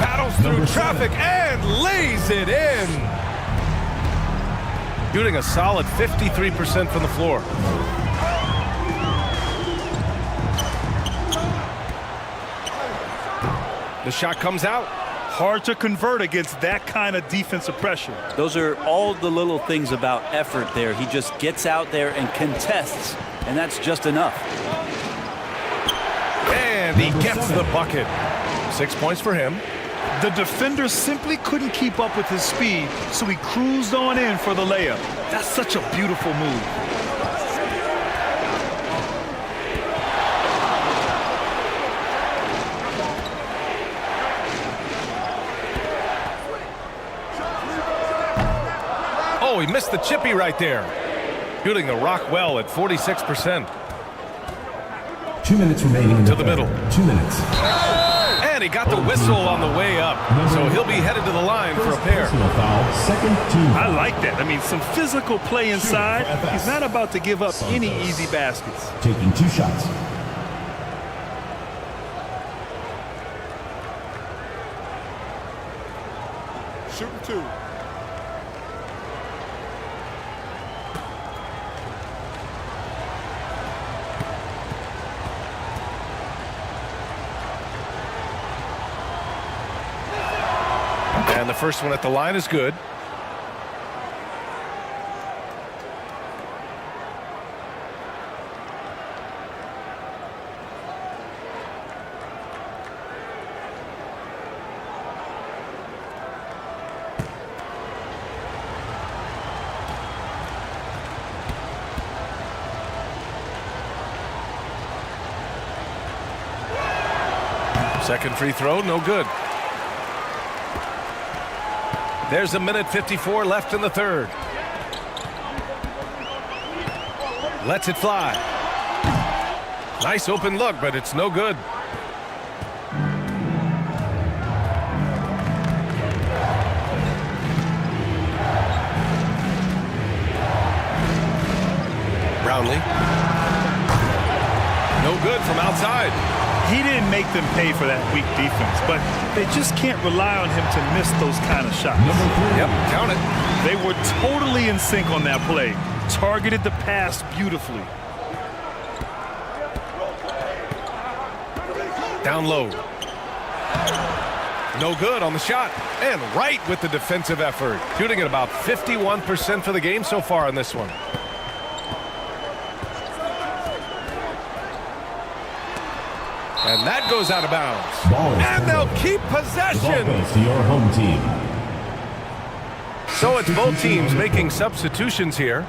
Battles through traffic and lays it in. Shooting a solid 53% from the floor. The shot comes out. Hard to convert against that kind of defensive pressure. Those are all the little things about effort there. He just gets out there and contests, and that's just enough. And he gets the bucket. 6 points for him. The defender simply couldn't keep up with his speed, so he cruised on in for the layup. That's such a beautiful move. Oh, he missed the chippy right there. Shooting the rock well at 46%. 2 minutes remaining. To the middle. 2 minutes. And he got the whistle on the way up. So he'll be headed to the line for a pair. Foul, second team. I like that. I mean, some physical play inside. He's not about to give up any easy baskets. Taking 2 shots. Shooting 2. And the first one at the line is good. Second free throw, no good. There's a minute 54 left in the third. Lets it fly. Nice open look, but it's no good. Brownlee. No good from outside. He didn't make them pay for that weak defense, but they just can't rely on him to miss those kind of shots. Yep, count it. They were totally in sync on that play. Targeted the pass beautifully. Down low. No good on the shot. And right with the defensive effort. Shooting at about 51% for the game so far in this one. And that goes out of bounds. And they'll keep possession. To your home team. So it's both teams making substitutions here.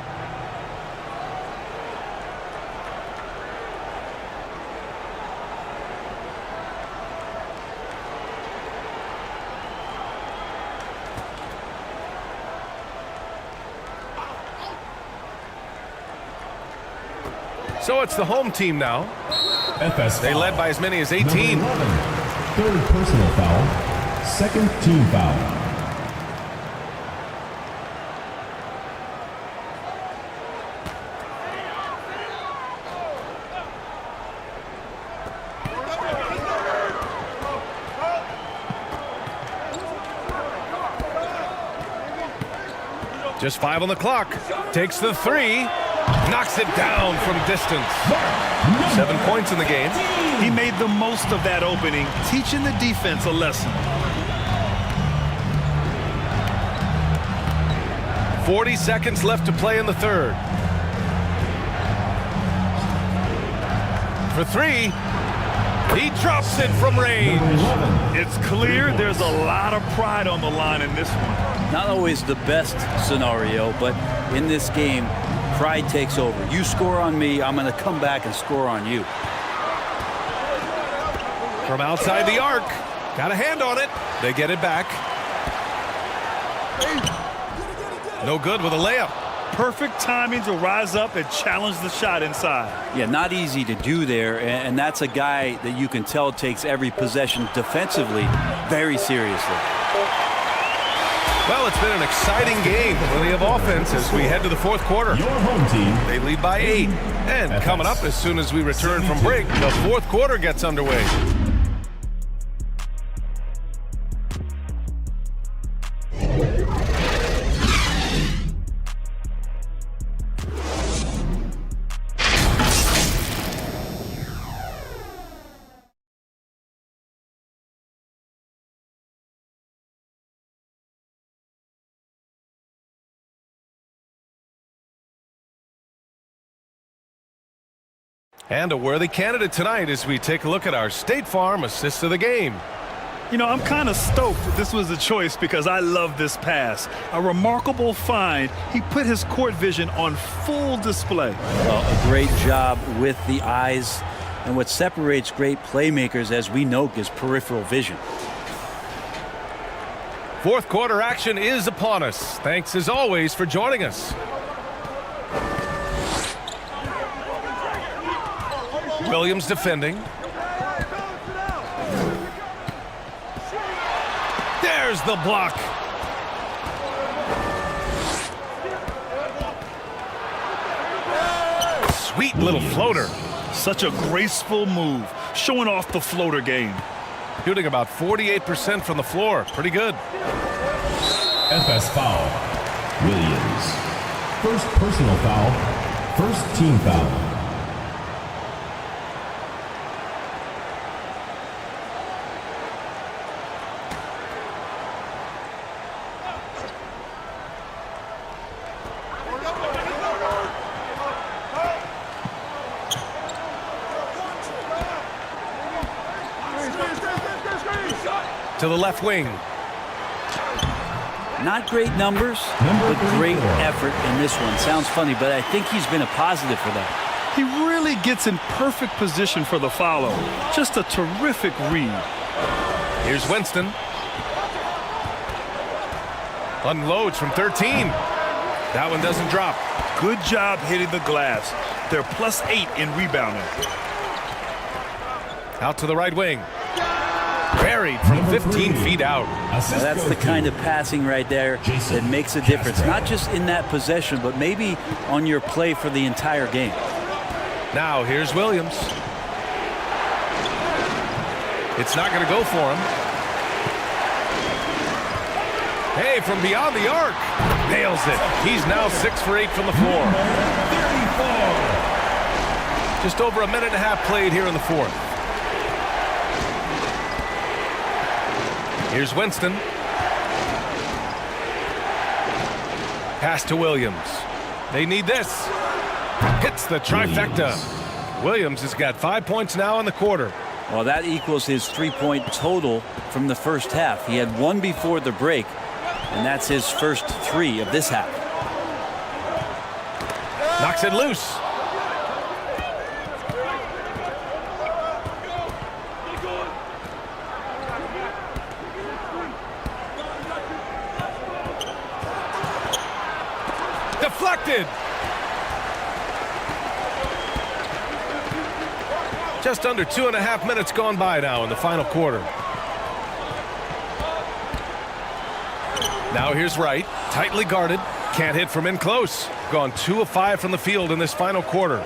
So it's the home team now. FS They led by as many as 18. Number 11. Third personal foul. Second team foul. Just 5 on the clock. Takes the 3. Knocks it down from distance. 7 points in the game. He made the most of that opening, teaching the defense a lesson. 40 seconds left to play in the third. For 3. He drops it from range. It's clear there's a lot of pride on the line in this one. Not always the best scenario, but in this game, Pride takes over. You score on me, I'm going to come back and score on you. From outside the arc. Got a hand on it. They get it back. No good with a layup. Perfect timing to rise up and challenge the shot inside. Yeah, not easy to do there, and that's a guy that you can tell takes every possession defensively very seriously. Well, it's been an exciting game. Plenty of offense as we head to the fourth quarter. Your home team. They lead by 8. And coming up as soon as we return from break, the fourth quarter gets underway. And a worthy candidate tonight as we take a look at our State Farm assist of the game. You know, I'm kind of stoked that this was a choice because I love this pass. A remarkable find. He put his court vision on full display. Well, a great job with the eyes. And what separates great playmakers, as we know, is peripheral vision. Fourth quarter action is upon us. Thanks as always for joining us. Williams defending. There's the block. Sweet little floater. Such a graceful move, showing off the floater game. Shooting about 48% from the floor. Pretty good. FS foul. Williams. First personal foul. First team foul. To the left wing. Not great numbers, but great effort in this one. Sounds funny, but I think he's been a positive for that. He really gets in perfect position for the follow. Just a terrific read. Here's Winston. Unloads from 13. That one doesn't drop. Good job hitting the glass. They're +8 in rebounding. Out to the right wing. Buried from 15 feet out. Now that's the kind of passing right there that makes a difference. Not just in that possession, but maybe on your play for the entire game. Now here's Williams. It's not going to go for him. Hey, from beyond the arc. Nails it. He's now 6 for 8 from the floor. 34. Just over a minute and a half played here in the fourth. Here's Winston. Pass to Williams. They need this. Hits the trifecta. Williams has got 5 points now in the quarter. Well, that equals his 3-point total from the first half. He had 1 before the break, and that's his first 3 of this half. Knocks it loose. Deflected. Just under 2.5 minutes gone by now in the final quarter. Now here's Wright, tightly guarded, can't hit from in close. Gone 2 of 5 from the field in this final quarter.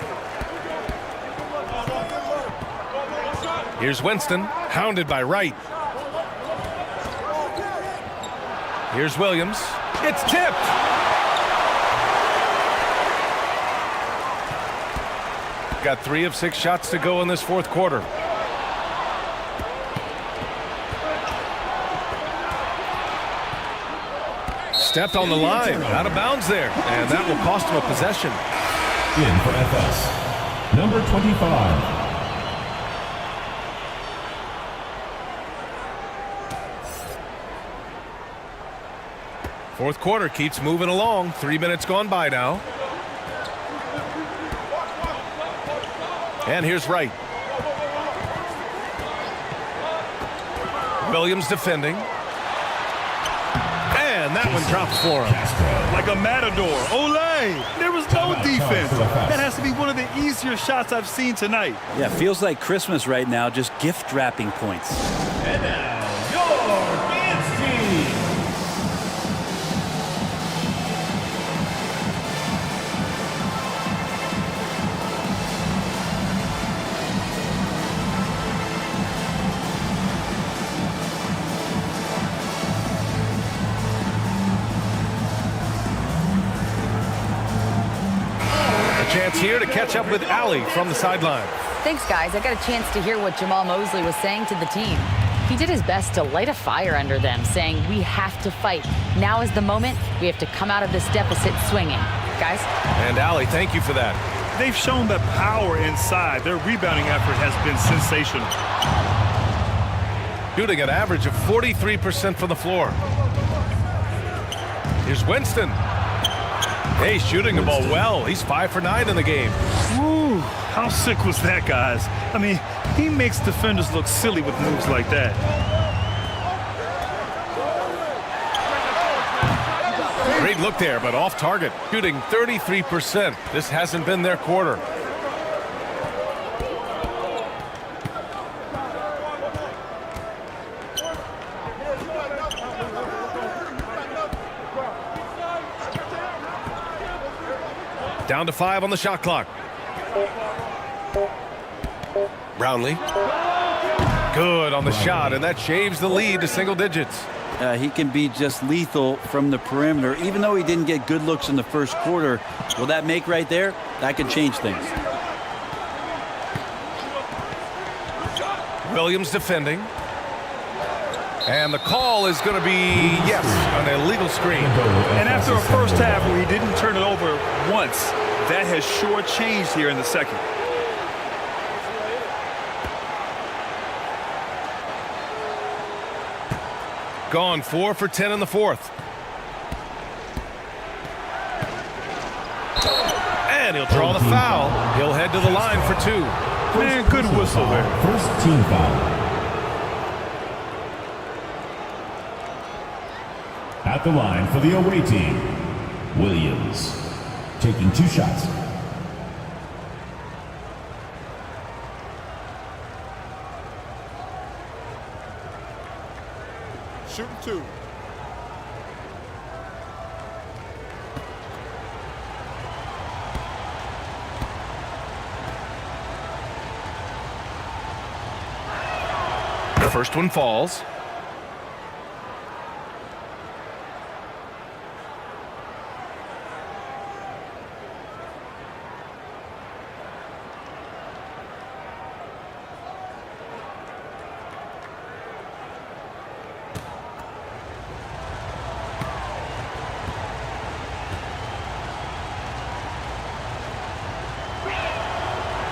Here's Winston, hounded by Wright. Here's Williams. It's tipped. Got 3 of 6 shots to go in this fourth quarter. Stepped on the line, out of bounds there, and that will cost him a possession. In for FS, number 25. Fourth quarter keeps moving along. 3 minutes gone by now. And here's Wright. Williams defending. And that one drops for him. Like a matador. Olé! There was no defense. That has to be one of the easier shots I've seen tonight. Yeah, feels like Christmas right now, just gift wrapping points. And now, your dance team. Chance here to catch up with Allie from the sideline. Thanks, guys. I got a chance to hear what Jamal Mosley was saying to the team. He did his best to light a fire under them, saying, we have to fight. Now is the moment. We have to come out of this deficit swinging. Guys? And Allie, thank you for that. They've shown the power inside. Their rebounding effort has been sensational. Shooting an average of 43% from the floor. Here's Winston. Hey, shooting the ball well. He's 5 for 9 in the game. Woo, how sick was that, guys? I mean, he makes defenders look silly with moves like that. Great look there, but off target. Shooting 33%. This hasn't been their quarter. Down to 5 on the shot clock. Brownlee. Good on the shot, and that shaves the lead to single digits. He can be just lethal from the perimeter. Even though he didn't get good looks in the first quarter, will that make right there? That could change things. Williams defending. And the call is going to be, yes, an illegal screen. And after a first half where he didn't turn it over once, that has sure changed here in the second. Gone 4 for 10 in the fourth. And he'll draw the foul. He'll head to the line for 2. Man, good whistle there. First team foul. At the line for the away team, Williams, taking 2 shots. Shooting 2. The first one falls.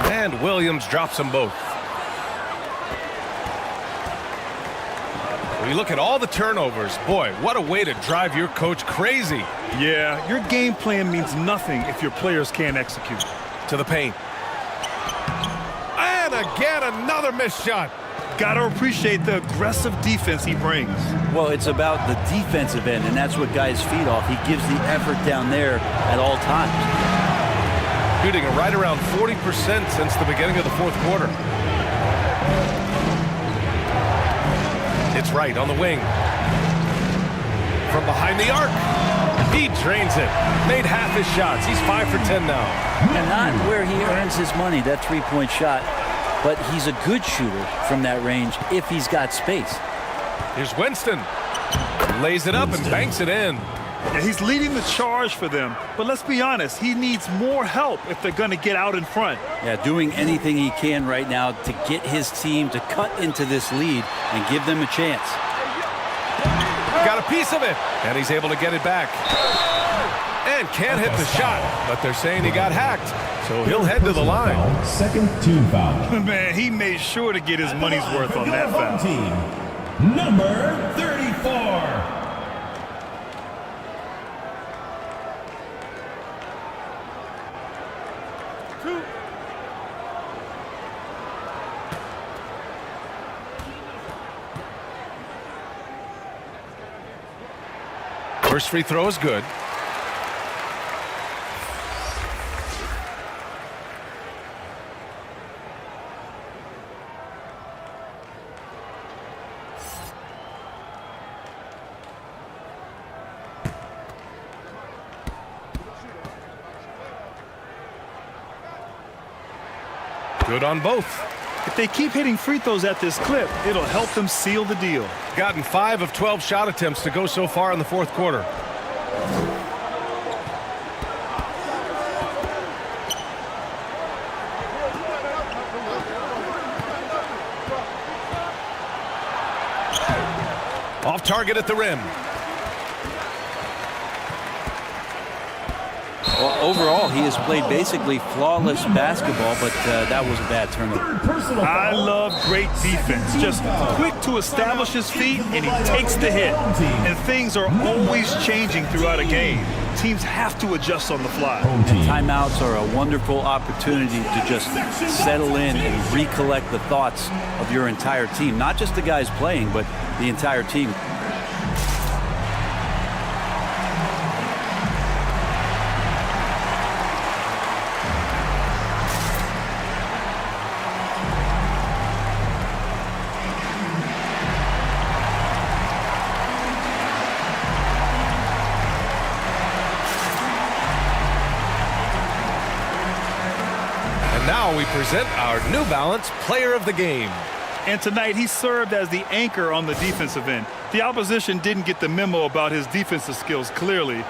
And Williams drops them both. When you look at all the turnovers, boy, what a way to drive your coach crazy. Yeah, your game plan means nothing if your players can't execute. To the paint. And again, another missed shot. Gotta appreciate the aggressive defense he brings. Well, it's about the defensive end, and that's what guys feed off. He gives the effort down there at all times. Shooting right around 40% since the beginning of the fourth quarter. It's right on the wing. From behind the arc. He drains it. Made half his shots. He's 5 for 10 now. And not where he earns his money, that three-point shot. But he's a good shooter from that range if he's got space. Here's Winston. Lays it up and banks it in. Yeah, he's leading the charge for them. But let's be honest, he needs more help if they're going to get out in front. Yeah, doing anything he can right now to get his team to cut into this lead and give them a chance. Got a piece of it, and he's able to get it back. And can't hit the shot, but they're saying he got hacked, so he'll head to the line. Second team foul. Man, he made sure to get his money's worth on that foul. Team, number 34. First free throw is good. Good on both. If they keep hitting free throws at this clip, it'll help them seal the deal. Gotten 5 of 12 shot attempts to go so far in the fourth quarter. Off target at the rim. Well, overall, he has played basically flawless basketball, but that was a bad turnover. I love great defense. Just quick to establish his feet, and he takes the hit. And things are always changing throughout a game. Teams have to adjust on the fly. And timeouts are a wonderful opportunity to just settle in and recollect the thoughts of your entire team. Not just the guys playing, but the entire team. Now we present our New Balance Player of the Game. And tonight he served as the anchor on the defensive end. The opposition didn't get the memo about his defensive skills clearly,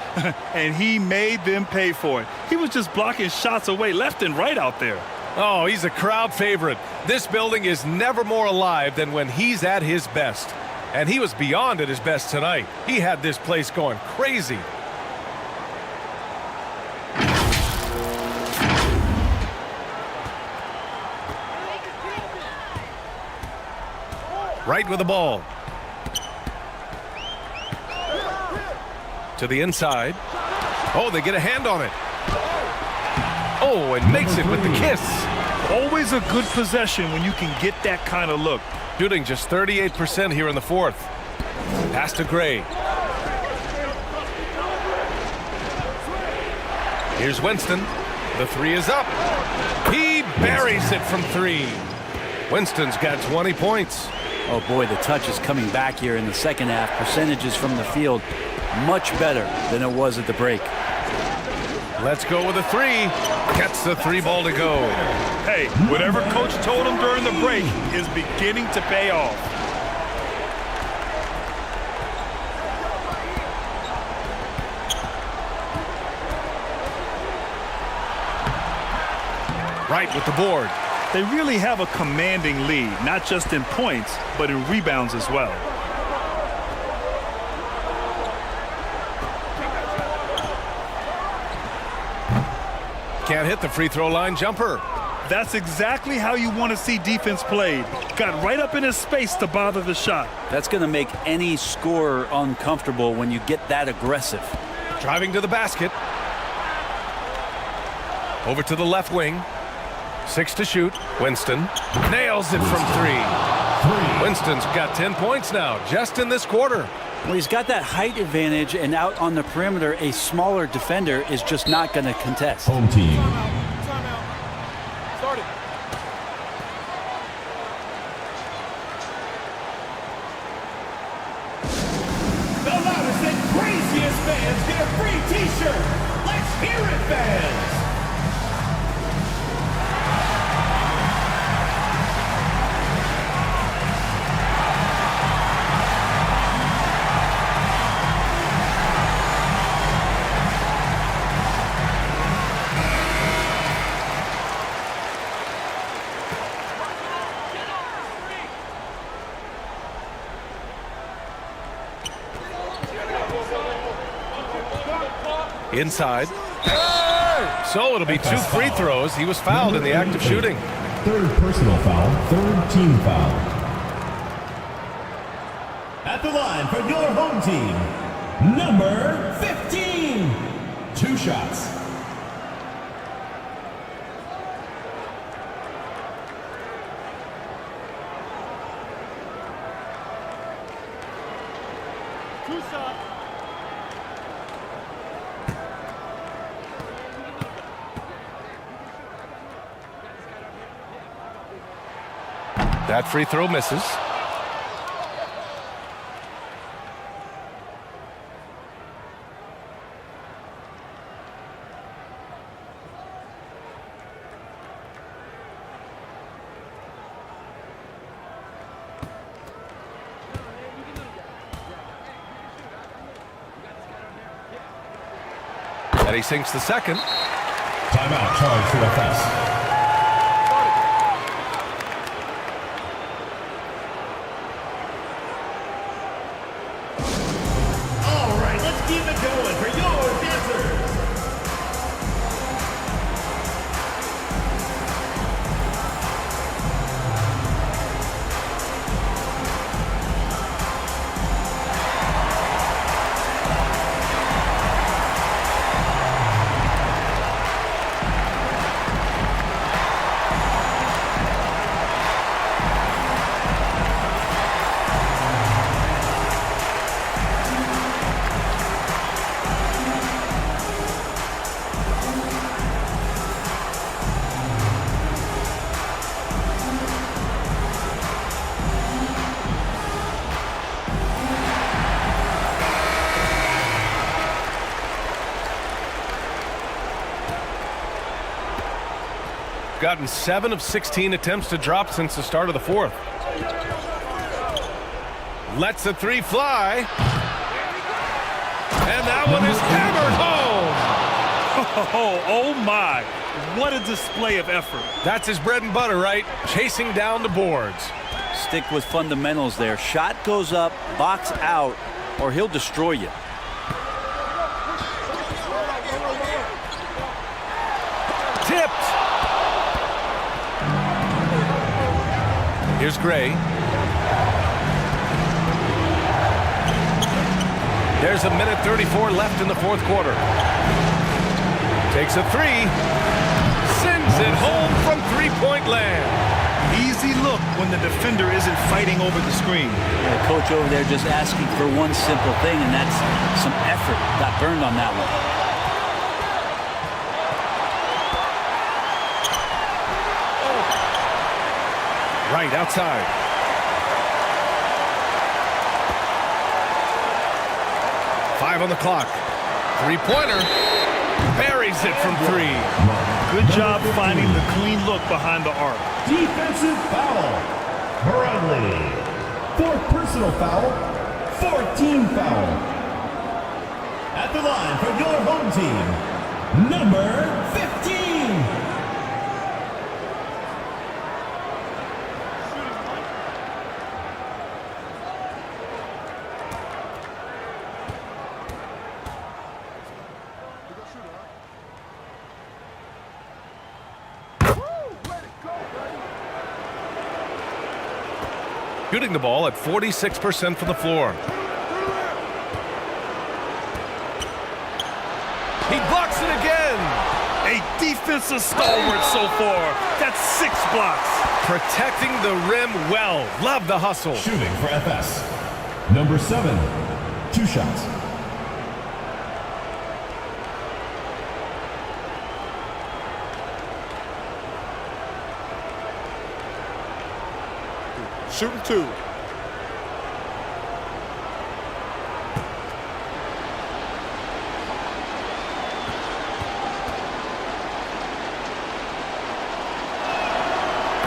and he made them pay for it. He was just blocking shots away left and right out there. Oh, he's a crowd favorite. This building is never more alive than when he's at his best. And he was beyond at his best tonight. He had this place going crazy. Right with the ball. To the inside. Oh, they get a hand on it. Oh, and makes it with the kiss. Always a good possession when you can get that kind of look. Shooting just 38% here in the fourth. Pass to Gray. Here's Winston. The three is up. He buries it from 3. Winston's got 20 points. Oh boy, the touch is coming back here in the second half. Percentages from the field much better than it was at the break. Let's go with a 3. Gets the 3 ball to go. Hey, whatever coach told him during the break is beginning to pay off. Right with the board. They really have a commanding lead, not just in points, but in rebounds as well. Can't hit the free throw line jumper. That's exactly how you want to see defense played. Got right up in his space to bother the shot. That's going to make any scorer uncomfortable when you get that aggressive. Driving to the basket. Over to the left wing. 6 to shoot. Winston nails it from 3. Winston's got 10 points now, just in this quarter. Well, he's got that height advantage, and out on the perimeter, a smaller defender is just not going to contest. Home team. Start it. The loudest and craziest fans get a free t-shirt. Let's hear it, fans. Inside. So it'll be 2 free throws. He was fouled in the act of shooting. 3rd personal foul, 3rd team foul. At the line for your home team, number 15. 2 shots. That free throw misses. And he sinks the second. Timeout charge for FS. All right, let's keep it going for your dancers. Gotten 7 of 16 attempts to drop since the start of the fourth. Lets the three fly. And that one is hammered home. Oh my, what a display of effort. That's his bread and butter, right? Chasing down the boards. Stick with fundamentals there. Shot goes up, box out, or he'll destroy you. Tipped. Here's Gray. There's a minute 34 left in the fourth quarter. Takes a three. Sends it home from three-point land. Easy look when the defender isn't fighting over the screen. The coach over there just asking for one simple thing, and that's some effort. Got burned on that one. Right outside. Five on the clock. Three-pointer. Buries it from three. Good job finding the clean look behind the arc. Defensive foul. Brownlee. Fourth personal foul. 14 foul. At the line for your home team, number 15. Shooting the ball at 46% from the floor. He blocks it again. A defensive stalwart so far. That's 6 blocks. Protecting the rim well. Love the hustle. Shooting for FS, number 7. 2 shots. Shooting 2.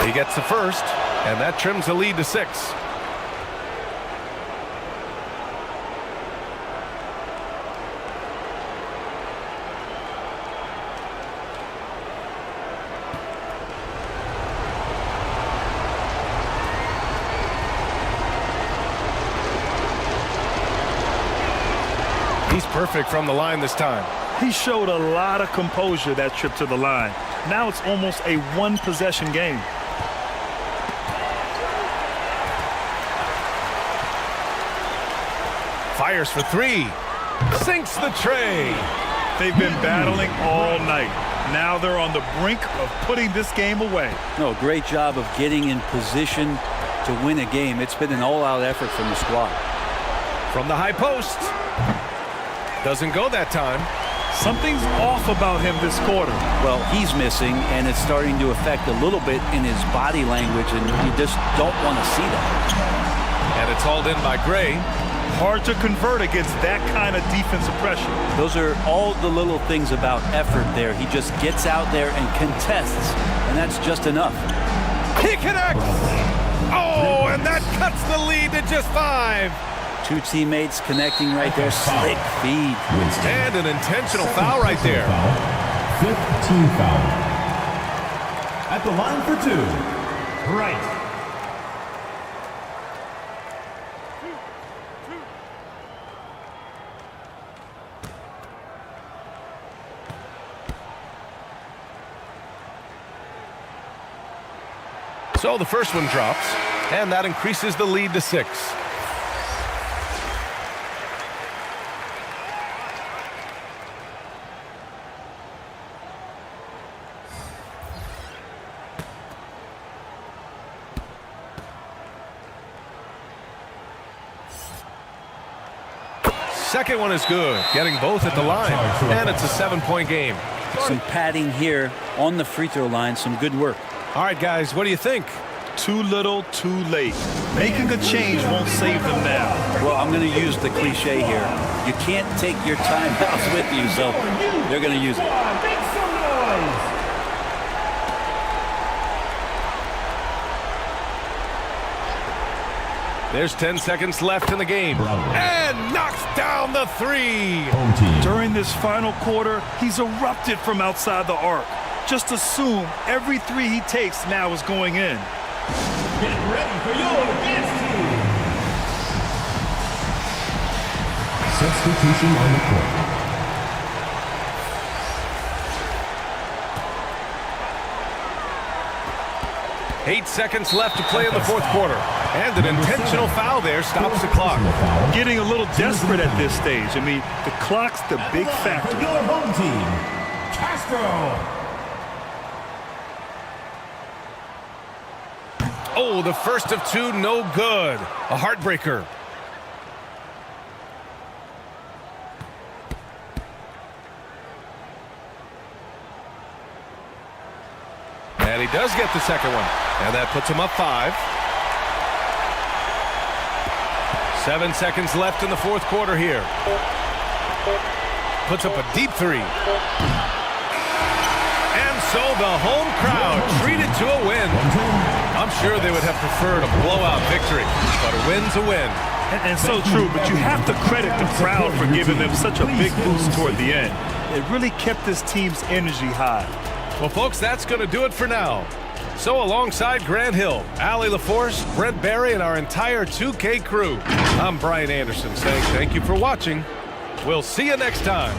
He gets the first, and that trims the lead to 6. He's perfect from the line this time. He showed a lot of composure that trip to the line. Now it's almost a one-possession game. Fires for three. Sinks the tray. They've been battling all night. Now they're on the brink of putting this game away. No, great job of getting in position to win a game. It's been an all-out effort from the squad. From the high post. Doesn't go that time. Something's off about him this quarter. Well, he's missing, and it's starting to affect a little bit in his body language, and you just don't want to see that. And it's hauled in by Gray. Hard to convert against that kind of defensive pressure. Those are all the little things about effort there. He just gets out there and contests, and that's just enough. He connects! Oh, and that cuts the lead to just 5. Two teammates connecting right there. Slick feed. And an intentional foul right there. 5th team foul. At the line for 2, right. So the first one drops, and that increases the lead to 6. Second one is good, getting both at the line, and it's a 7-point game. Some padding here on the free throw line. Some good work. All right, guys, what do you think? Too little, too late. Making a change won't save them now. Well, I'm going to use the cliche here. You can't take your timeouts with you, so they're going to use it. Make some noise. There's 10 seconds left in the game. And knocks down the 3. During this final quarter, he's erupted from outside the arc. Just assume every 3 he takes now is going in. Get ready for your dance team. Substitution on the court. Eight seconds left to play in the fourth quarter. And an intentional foul there stops the clock. Getting a little desperate at this stage. I mean, the clock's the big factor. For your home team, Castro. Oh, the first of 2, no good. A heartbreaker. And he does get the second one. And that puts him up 5. 7 seconds left in the fourth quarter here. Puts up a deep 3. And so the home crowd treated to a win. I'm sure they would have preferred a blowout victory, but a win's a win. And so true, but you have to credit the crowd for giving them such a big boost toward the end. It really kept this team's energy high. Well, folks, that's going to do it for now. So alongside Grant Hill, Allie LaForce, Brent Barry, and our entire 2K crew, I'm Brian Anderson saying thank you for watching. We'll see you next time.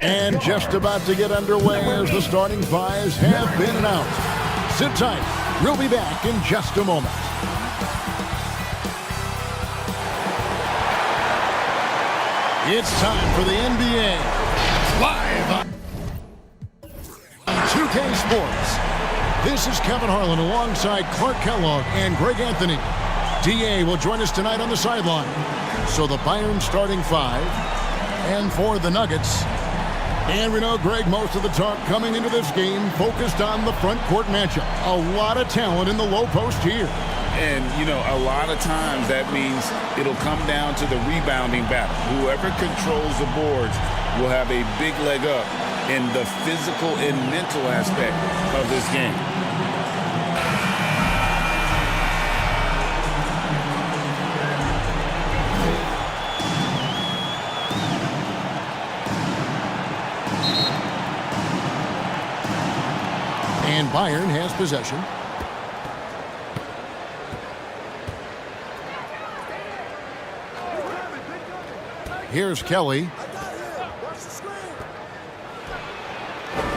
And just about to get underway as the starting fives have been announced. Sit tight. We'll be back in just a moment. It's time for the NBA live on 2K Sports. This is Kevin Harlan alongside Clark Kellogg and Greg Anthony. DA will join us tonight on the sideline. So the Bayern starting five. And for the Nuggets. And we know, Greg, most of the talk coming into this game focused on the front court matchup. A lot of talent in the low post here. And, you know, a lot of times that means it'll come down to the rebounding battle. Whoever controls the boards will have a big leg up in the physical and mental aspect of this game. And Bayern has possession. Here's Kelly.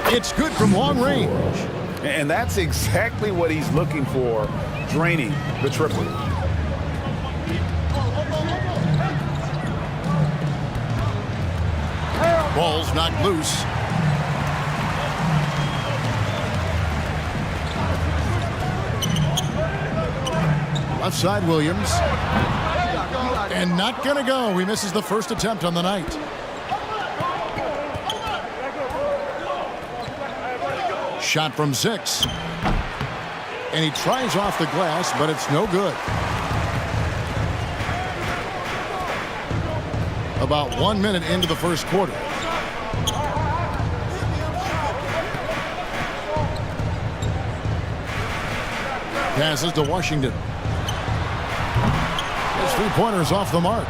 It's good from long range. And that's exactly what he's looking for, draining the triple. Ball's knocked loose. Left side, Williams. And not gonna go. He misses the first attempt on the night. Shot from 6. And he tries off the glass, but it's no good. About 1 minute into the first quarter. Passes to Washington. His three-pointer's off the mark.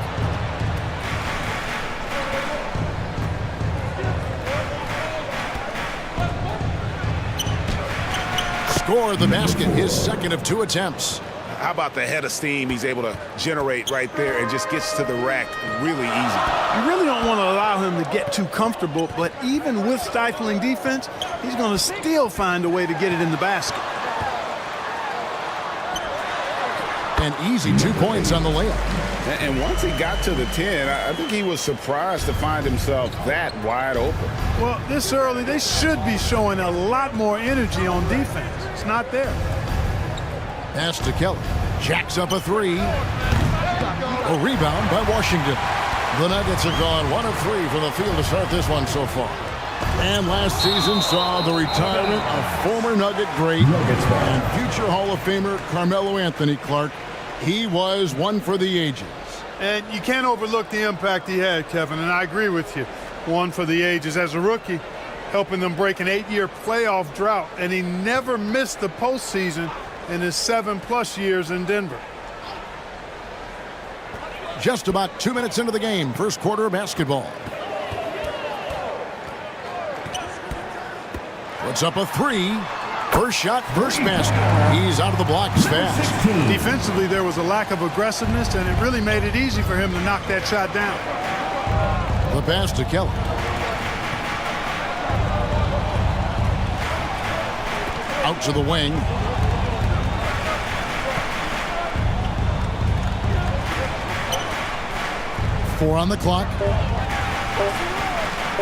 Score the basket, his second of 2 attempts. How about the head of steam he's able to generate right there and just gets to the rack really easy. You really don't want to allow him to get too comfortable, but even with stifling defense, he's going to still find a way to get it in the basket. An easy 2 points on the layup. And once he got to the 10, I think he was surprised to find himself that wide open. Well, this early, they should be showing a lot more energy on defense. It's not there. Pass to Kelly. Jacks up a 3. A rebound by Washington. The Nuggets have gone 1 of 3 from the field to start this one so far. And last season saw the retirement of former Nugget great and future Hall of Famer Carmelo Anthony. Clark. He was one for the ages. And you can't overlook the impact he had, Kevin, and I agree with you. One for the ages. As a rookie, helping them break an 8-year playoff drought, and he never missed the postseason in his 7+ years in Denver. Just about 2 minutes into the game, first quarter of basketball. Puts up a 3. First shot, first basket. He's out of the blocks fast. Defensively, there was a lack of aggressiveness, and it really made it easy for him to knock that shot down. The pass to Kelly. Out to the wing. Four on the clock.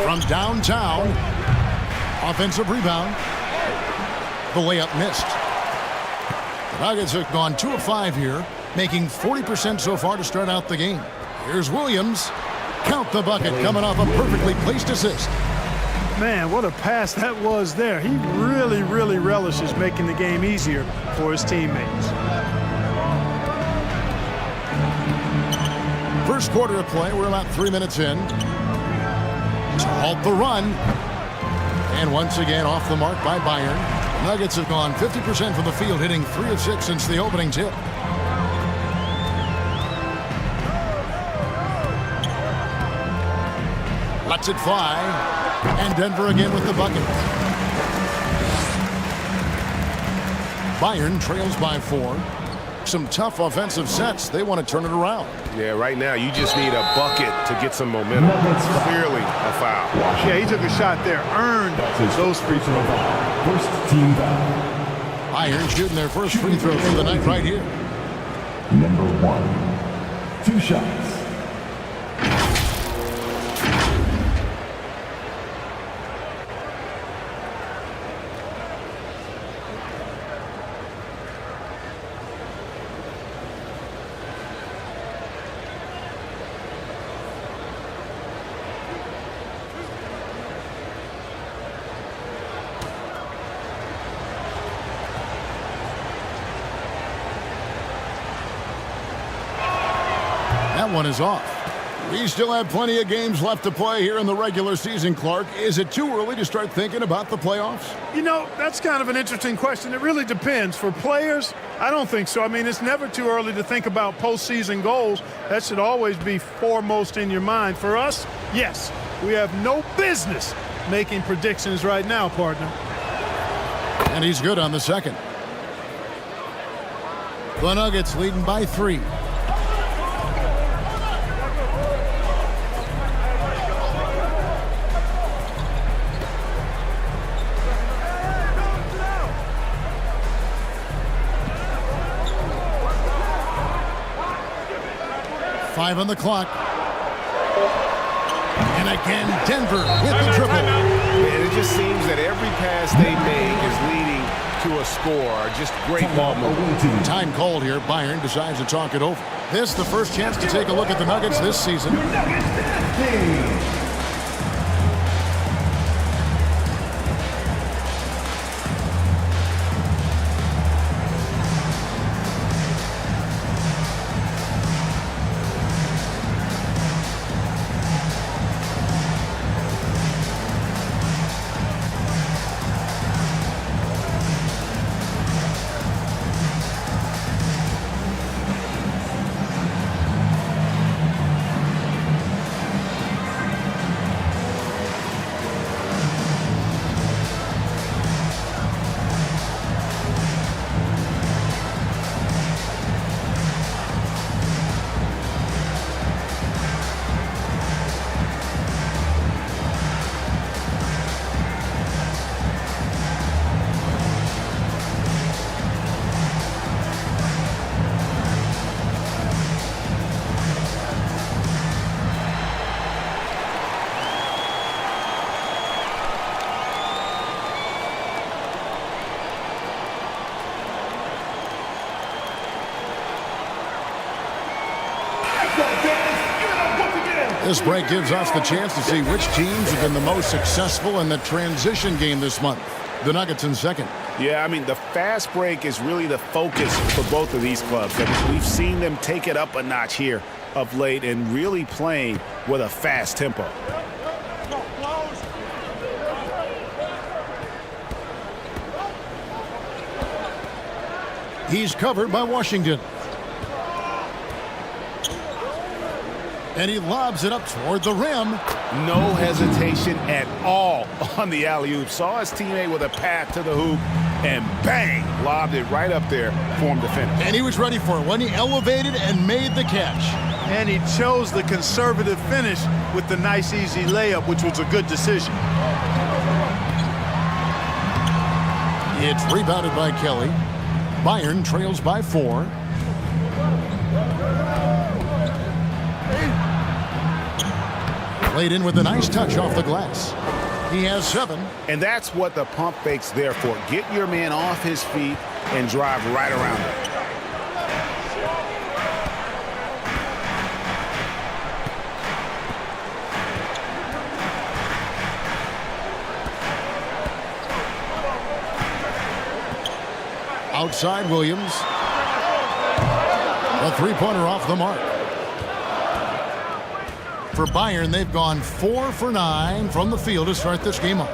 From downtown. Offensive rebound. The layup missed. The Nuggets have gone 2 of 5 here, making 40% so far to start out the game. Here's Williams. Count the bucket, coming off a perfectly placed assist. Man, what a pass that was there. He really, really relishes making the game easier for his teammates. First quarter of play, we're about 3 minutes in. To halt the run. And once again off the mark by Bayern. Nuggets have gone 50% from the field, hitting 3 of 6 since the opening tip. Lets it fly. And Denver again with the bucket. Bayern trails by 4. some tough offensive sets. They want to turn it around. Yeah, right now you just need a bucket to get some momentum. Clearly a foul. Yeah, he took a shot there. Earned those free throws. First team foul. Bayern shooting their first free throw for the night right here. Number 1. 2 shots. That one is off. We still have plenty of games left to play here in the regular season, Clark. Is it too early to start thinking about the playoffs? You know, that's kind of an interesting question. It really depends. For players, I don't think so. I mean, it's never too early to think about postseason goals. That should always be foremost in your mind. For us, yes, we have no business making predictions right now, partner. And he's good on the second. The Nuggets leading by 3. Five on the clock. And again, Denver with the triple. And it just seems that every pass they make is leading to a score. Just great ball movement. Time called here. Bayern decides to talk it over. This the first chance to take a look at the Nuggets this season. This break gives us the chance to see which teams have been the most successful in the transition game this month. The Nuggets in second. Yeah, I mean, the fast break is really the focus for both of these clubs. I mean, we've seen them take it up a notch here of late and really playing with a fast tempo. He's covered by Washington. And he lobs it up toward the rim. No hesitation at all on the alley-oop. Saw his teammate with a path to the hoop, and bang, lobbed it right up there for him to finish. And he was ready for it when he elevated and made the catch. And he chose the conservative finish with the nice, easy layup, which was a good decision. It's rebounded by Kelly. Bayern trails by 4. Played in with a nice touch off the glass. He has 7. And that's what the pump fake's there for. Get your man off his feet and drive right around him. Outside Williams. A three-pointer off the mark. For Bayern, they've gone 4 for 9 from the field to start this game off.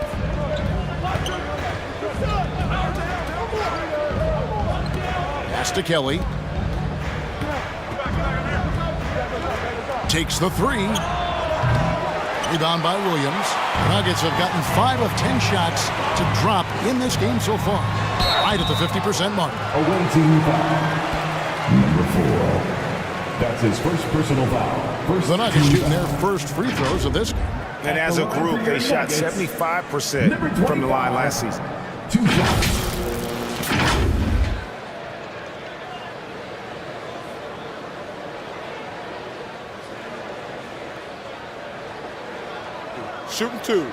Pass to Kelly. Takes the 3. Rebound by Williams. Nuggets have gotten 5 of 10 shots to drop in this game so far. Right at the 50% mark. That's his first personal foul. The Nuggets shooting their first free throws of this game. And as a group, they shot 75% from the line last season. 2 shots. Shooting 2.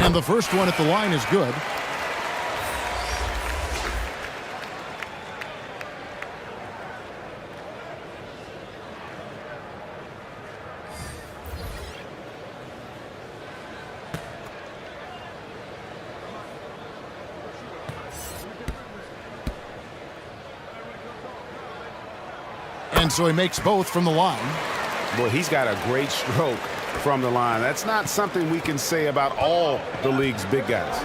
And the first one at the line is good. And so he makes both from the line. Boy, he's got a great stroke from the line. That's not something we can say about all the league's big guys.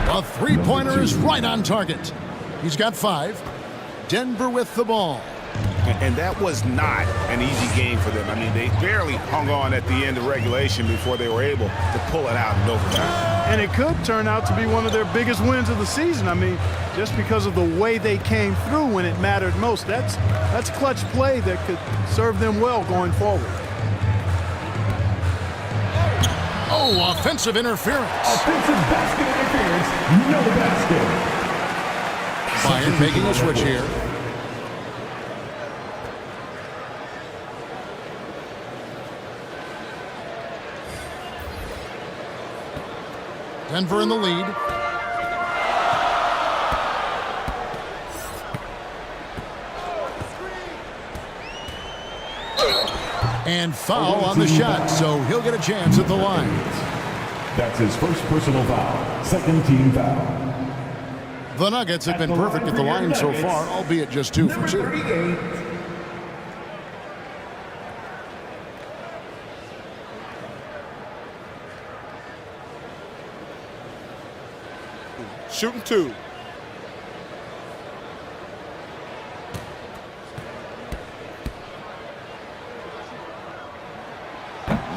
A three-pointer is right on target. He's got 5. Denver with the ball. And that was not an easy game for them. I mean, they barely hung on at the end of regulation before they were able to pull it out in overtime. And it could turn out to be one of their biggest wins of the season. I mean, just because of the way they came through when it mattered most. That's clutch play that could serve them well going forward. Oh, offensive interference. Offensive basket interference. No basket. Bayern making a switch here. Denver in the lead. And foul on the shot, so he'll get a chance at the line. That's his first personal foul. Second team foul. The Nuggets have been perfect at the line so far, albeit just 2 for 2. 38. Shooting 2.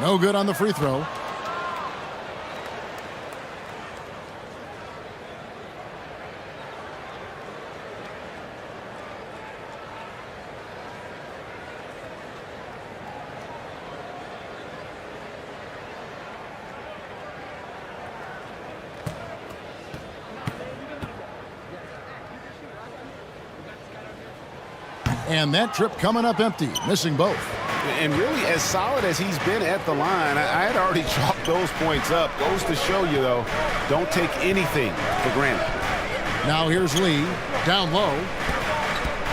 No good on the free throw. And that trip coming up empty, missing both. And really, as solid as he's been at the line, I had already chalked those points up. Goes to show you, though, don't take anything for granted. Now here's Lee, down low.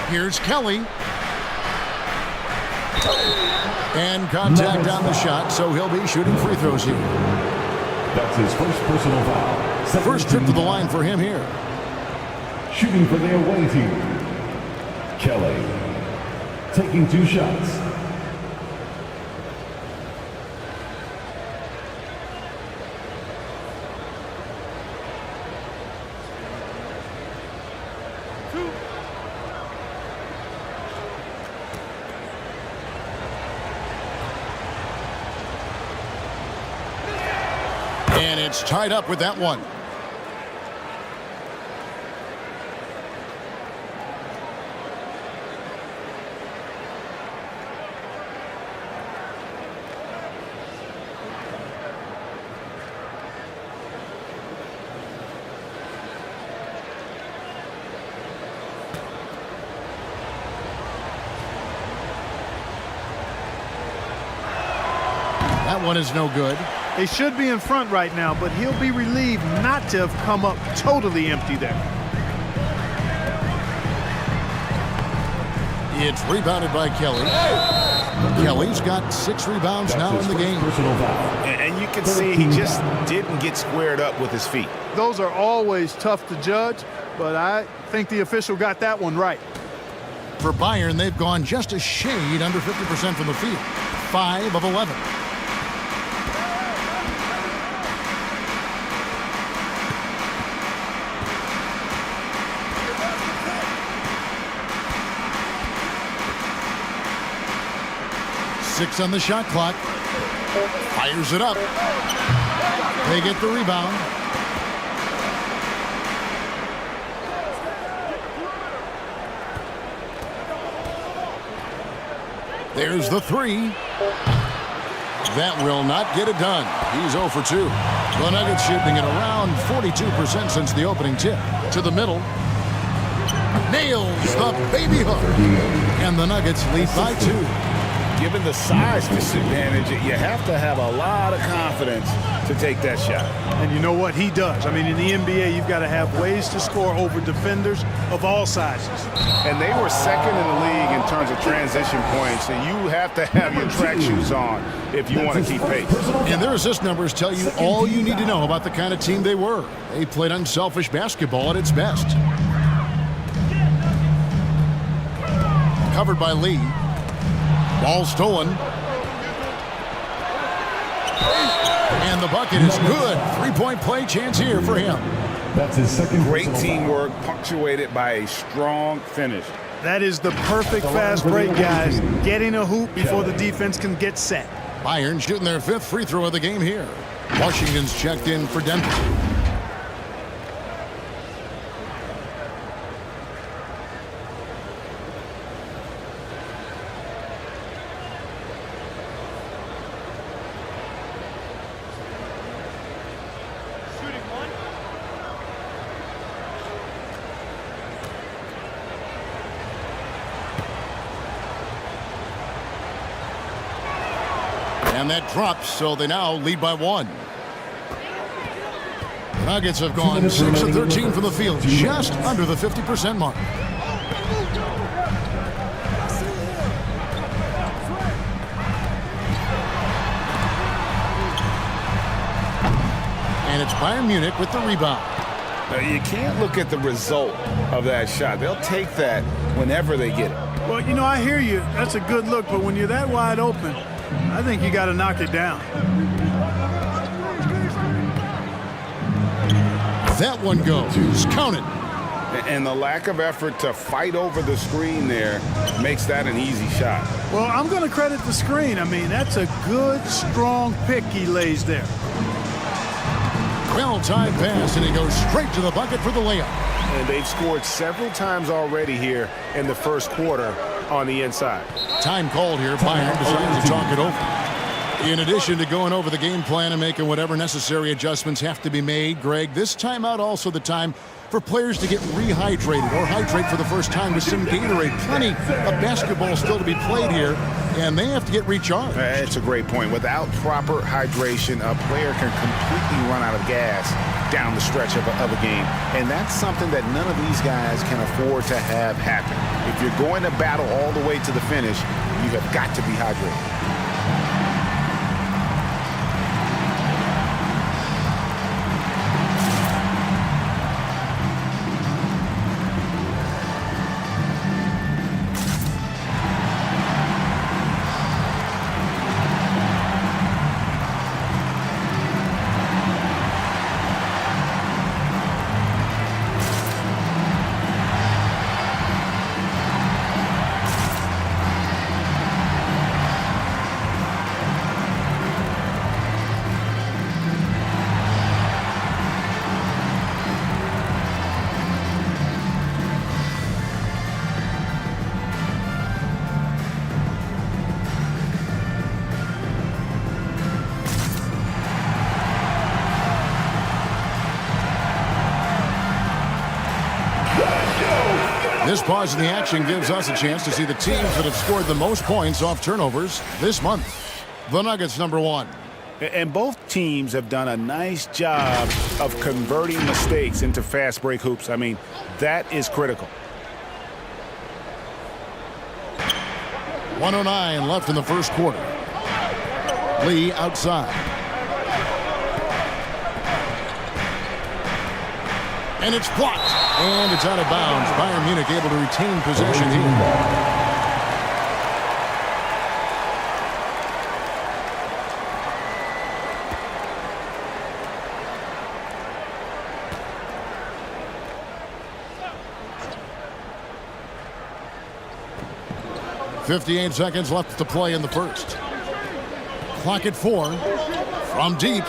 Here's Kelly. And contact on the shot, so he'll be shooting free throws here. That's his first personal foul. First trip to the line for him here. Shooting for the away team. Kelly taking 2 shots. And it's tied up with that one. That one is no good. They should be in front right now, but he'll be relieved not to have come up totally empty there. It's rebounded by Kelly. Kelly's got 6 rebounds now in the game. And you can see he just didn't get squared up with his feet. Those are always tough to judge, but I think the official got that one right. For Bayern, they've gone just a shade under 50% from the field. 5 of 11. 6 on the shot clock. Fires it up. They get the rebound. There's the 3. That will not get it done. He's 0 for 2. The Nuggets shooting at around 42% since the opening tip. To the middle. Nails the baby hook. And the Nuggets lead by 2. Given the size disadvantage, you have to have a lot of confidence to take that shot. And you know what? He does. I mean, in the NBA, you've got to have ways to score over defenders of all sizes. And they were second in the league in terms of transition points, and you have to have your track shoes on if you want to keep pace. And their assist numbers tell you all you need to know about the kind of team they were. They played unselfish basketball at its best. Covered by Lee. Ball stolen. And the bucket is good. 3-point play chance here for him. That's his second. Great teamwork punctuated by a strong finish. That is the perfect fast break, guys. Getting a hoop before the defense can get set. Bayern shooting their 5th free throw of the game here. Washington's checked in for Denver. And that drops, so they now lead by 1. The Nuggets have gone 6 of 13 from the field, just under the 50% mark. And it's Bayern Munich with the rebound. Now, you can't look at the result of that shot. They'll take that whenever they get it. Well, you know, I hear you. That's a good look, but when you're that wide open, I think you got to knock it down. That one goes. Count it. And the lack of effort to fight over the screen there makes that an easy shot. Well, I'm going to credit the screen. I mean, that's a good, strong pick he lays there. Well-timed pass, and he goes straight to the bucket for the layup. And they've scored several times already here in the first quarter on the inside. Time called here. Bayern decides to talk it over. In addition to going over the game plan and making whatever necessary adjustments have to be made, Greg, this timeout also the time for players to get rehydrated or hydrate for the first time with some Gatorade. Plenty of basketball still to be played here, and they have to get recharged. It's a great point. Without proper hydration, a player can completely run out of gas down the stretch of a game. And that's something that none of these guys can afford to have happen. If you're going to battle all the way to the finish, you have got to be hydrated. This pause in the action gives us a chance to see the teams that have scored the most points off turnovers this month. The Nuggets, number 1. And both teams have done a nice job of converting mistakes into fast break hoops. I mean, that is critical. 1:09 left in the first quarter. Lee outside. And it's blocked. And it's out of bounds. Bayern Munich able to retain possession here. .58 seconds left to play in the first. Clock at 4. From deep.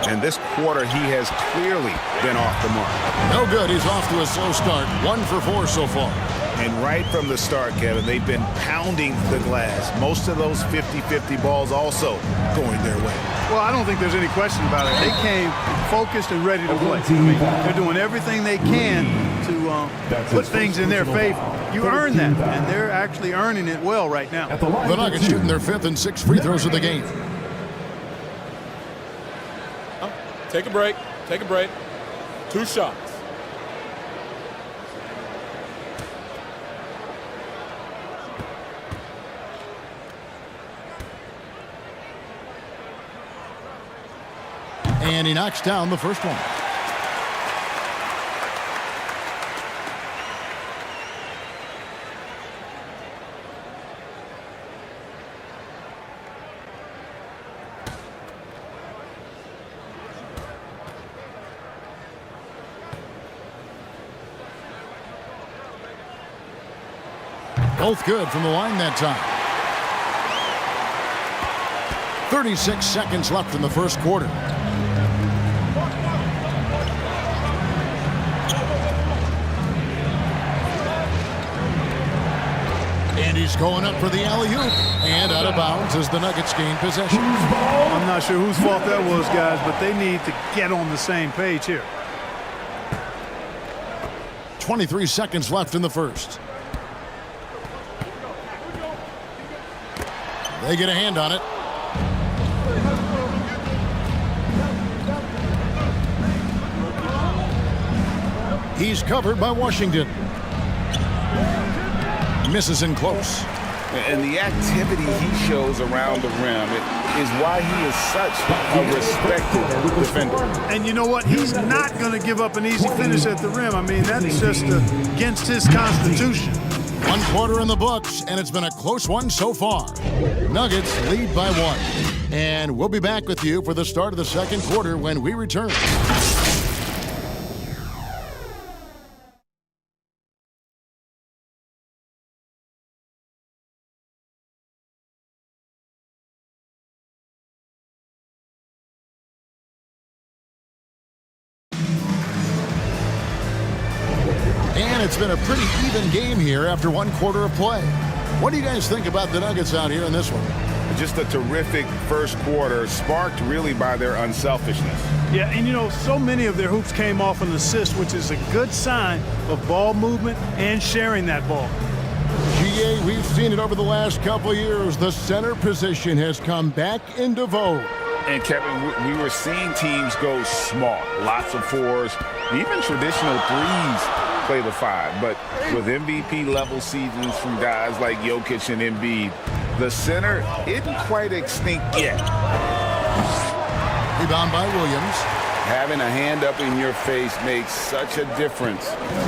And this quarter, he has clearly been off the mark. No good. He's off to a slow start. 1 for 4 so far. And right from the start, Kevin, they've been pounding the glass. Most of those 50-50 balls also going their way. Well, I don't think there's any question about it. They came focused and ready to play. I mean, they're doing everything they can to put things in their favor. You earn that, and they're actually earning it well right now. The Nuggets shooting their 5th and 6th free throws of the game. Take a break. Take a break. 2 shots. And he knocks down the first one. Both good from the line that time. 36 seconds left in the first quarter. And he's going up for the alley-oop. And out of bounds as the Nuggets gain possession. I'm not sure whose fault that was, guys, but they need to get on the same page here. 23 seconds left in the first. They get a hand on it. He's covered by Washington. Misses in close. And the activity he shows around the rim is why he is such a respected defender. And you know what? He's not going to give up an easy finish at the rim. I mean, that's just against his constitution. 1 quarter in the books, and it's been a close one so far. Nuggets lead by 1. And we'll be back with you for the start of the second quarter when we return. And it's been a pretty even game here after 1 quarter of play. What do you guys think about the Nuggets out here in this one? Just a terrific first quarter, sparked really by their unselfishness. Yeah, and you know, so many of their hoops came off an assist, which is a good sign of ball movement and sharing that ball. GA, we've seen it over the last couple of years. The center position has come back into vogue. And Kevin, we were seeing teams go small, lots of 4s, even traditional 3s play the 5. But with MVP level seasons from guys like Jokic and Embiid, the center isn't quite extinct yet. Rebound by Williams. Having a hand up in your face makes such a difference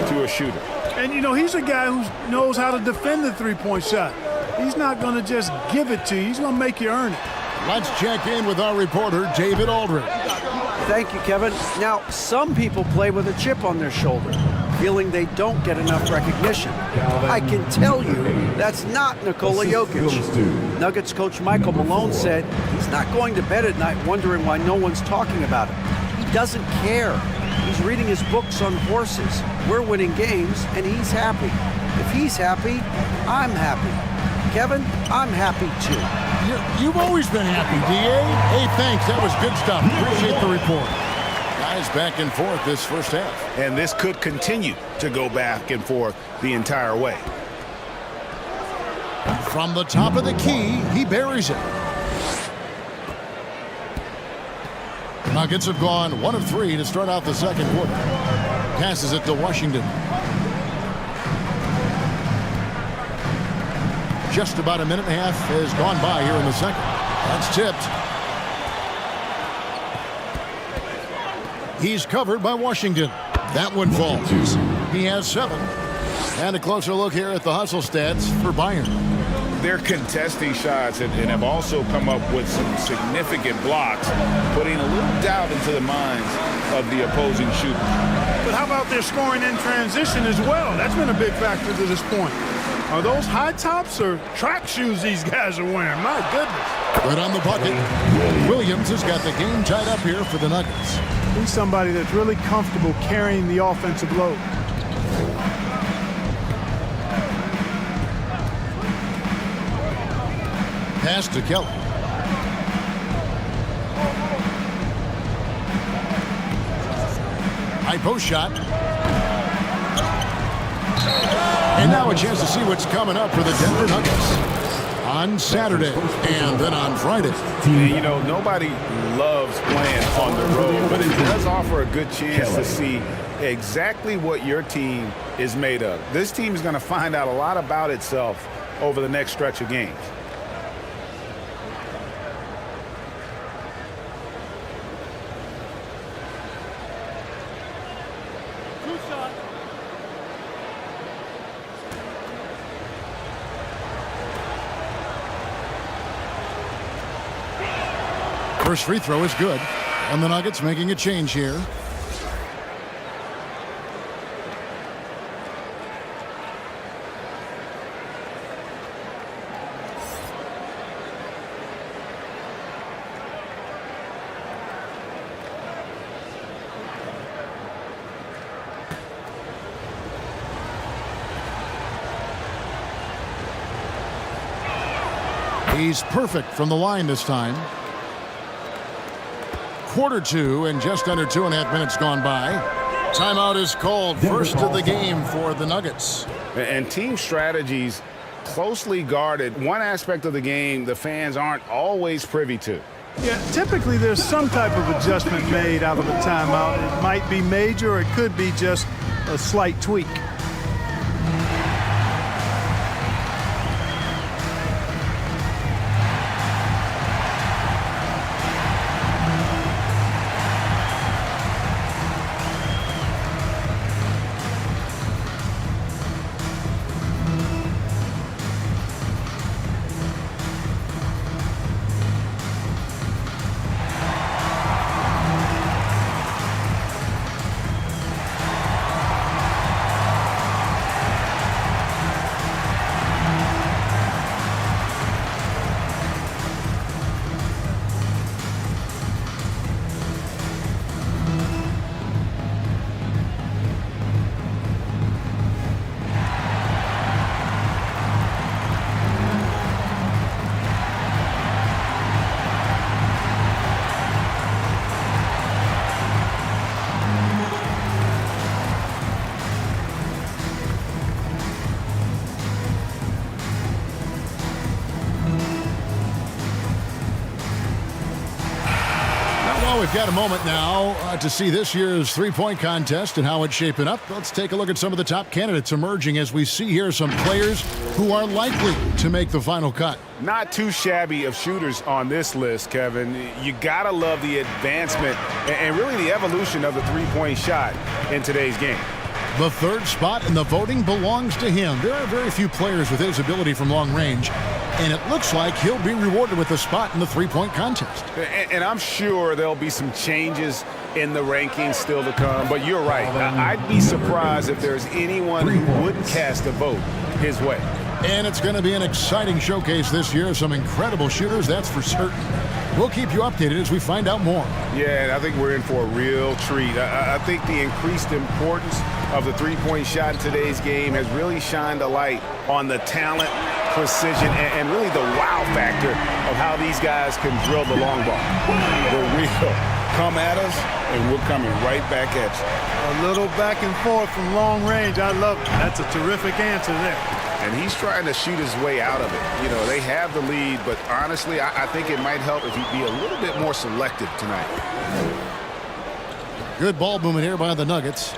to a shooter. And you know, he's a guy who knows how to defend the 3-point shot. He's not going to just give it to you. He's going to make you earn it. Let's check in with our reporter, David Aldridge. Thank you, Kevin. Now, some people play with a chip on their shoulder, feeling they don't get enough recognition. I can tell you that's not Nikola Jokic. Nuggets coach Michael Malone said he's not going to bed at night wondering why no one's talking about him. He doesn't care. He's reading his books on horses. We're winning games, and he's happy. If he's happy, I'm happy. Kevin, I'm happy too. You've always been happy, D.A. Hey, thanks. That was good stuff. Appreciate the report. Guys back and forth this first half. And this could continue to go back and forth the entire way. From the top of the key, he buries it. Nuggets have gone 1 of 3 to start out the second quarter. Passes it to Washington. Just about a minute and a half has gone by here in the second. That's tipped. He's covered by Washington. That one falls. He has 7. And a closer look here at the hustle stats for Bayan. They're contesting shots and have also come up with some significant blocks, putting a little doubt into the minds of the opposing shooters. But how about their scoring in transition as well? That's been a big factor to this point. Are those high tops or track shoes these guys are wearing? My goodness. Good on the bucket. Williams has got the game tied up here for the Nuggets. He's somebody that's really comfortable carrying the offensive load. Pass to Kelly. High post shot. And now a chance to see what's coming up for the Denver Nuggets on Saturday and then on Friday. You know, nobody loves playing on the road, but it does offer a good chance to see exactly what your team is made of. This team is going to find out a lot about itself over the next stretch of games. First free throw is good, and the Nuggets making a change here. He's perfect from the line this time. Quarter two and just under 2.5 minutes gone by. Timeout is called. First of the game for the Nuggets. And team strategies closely guarded. One aspect of the game the fans aren't always privy to. Yeah, typically there's some type of adjustment made out of a timeout. It might be major or it could be just a slight tweak. We've got a moment now to see this year's three-point contest and how it's shaping up. Let's take a look at some of the top candidates emerging as we see here some players who are likely to make the final cut. Not too shabby of shooters on this list, Kevin. You gotta love the advancement and really the evolution of the three-point shot in today's game. The third spot in the voting belongs to him. There are very few players with his ability from long range, and it looks like he'll be rewarded with a spot in the three-point contest. And I'm sure there'll be some changes in the rankings still to come, but you're right. I'd be surprised if there's anyone who wouldn't cast a vote his way. And it's going to be an exciting showcase this year. Some incredible shooters, that's for certain. We'll keep you updated as we find out more. Yeah, and I think we're in for a real treat. I think the increased importance of the three-point shot in today's game has really shined a light on the talent, precision, and really the wow factor of how these guys can drill the long ball. They're real. Come at us, and we're coming right back at you. A little back and forth from long range. I love it. That's a terrific answer there. And he's trying to shoot his way out of it. You know, they have the lead, but honestly, I think it might help if he'd be a little bit more selective tonight. Good ball movement here by the Nuggets.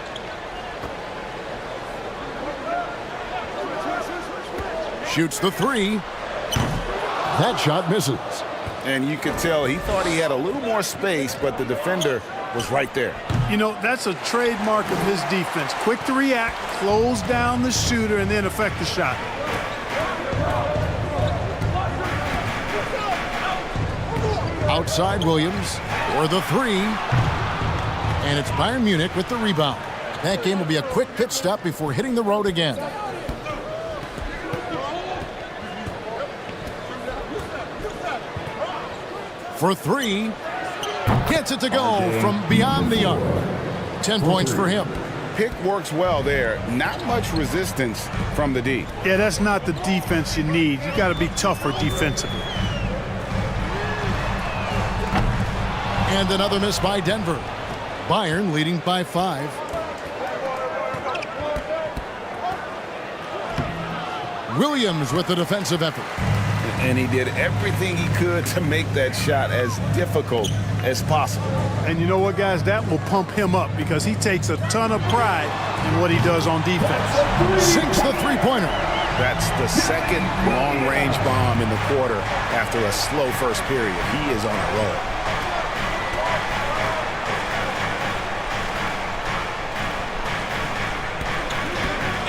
Shoots the three. That shot misses. And you could tell he thought he had a little more space, but the defender was right there. You know, that's a trademark of his defense. Quick to react, close down the shooter, and then affect the shot. Outside Williams for the three. And it's Bayern Munich with the rebound. That game will be a quick pit stop before hitting the road again. for three. Gets it to go from beyond the arc. 10 points for him. Pick works well there. Not much resistance from the D. Yeah, that's not the defense you need. You got to be tougher defensively. And another miss by Denver. Bayern leading by 5. Williams with the defensive effort. And he did everything he could to make that shot as difficult as possible. And you know what, guys? That will pump him up because he takes a ton of pride in what he does on defense. Sinks the three-pointer. That's the second long-range bomb in the quarter after a slow first period. He is on a roll.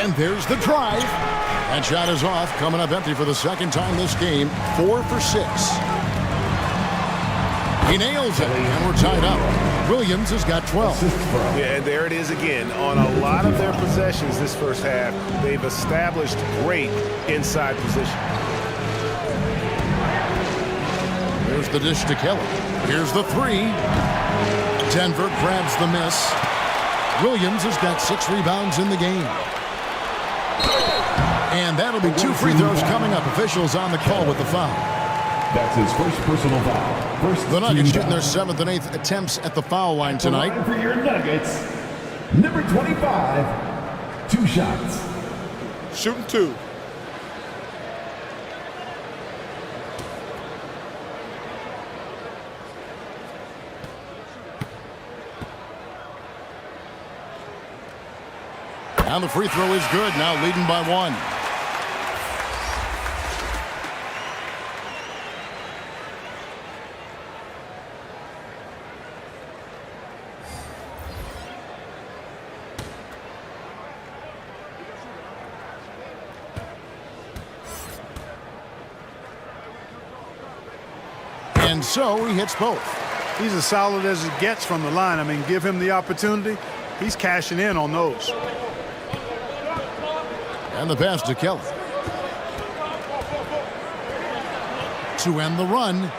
And there's the drive. That shot is off, coming up empty for the second time this game. 4 for 6. He nails it, and we're tied up. Williams has got 12. Yeah, and there it is again. On a lot of their possessions this first half, they've established great inside position. There's the dish to Kelly. Here's the three. Denver grabs the miss. Williams has got 6 rebounds in the game. And that'll be 2 free throws coming up. Officials on the call with the foul. That's his first personal foul. The Nuggets shooting their 7th and 8th attempts at the foul line tonight. For your Nuggets, number 25, 2 shots. Shooting 2. And the free throw is good. Now leading by 1. And so he hits both. He's as solid as it gets from the line. I mean, give him the opportunity. He's cashing in on those. And the pass to Kelly. To end the run.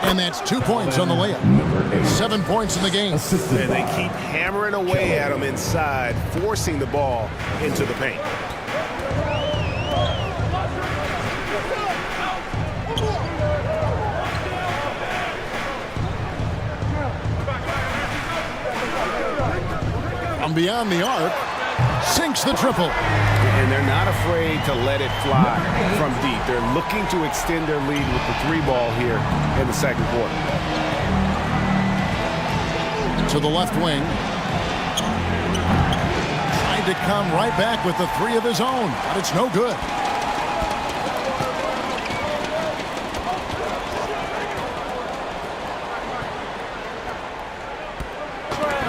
And that's 2 points on the layup. 7 points in the game. And they keep hammering away at him inside, forcing the ball into the paint. From beyond the arc. Sinks the triple. And they're not afraid to let it fly from deep. They're looking to extend their lead with the 3 ball here in the second quarter. To the left wing. Trying to come right back with the 3 of his own, but it's no good.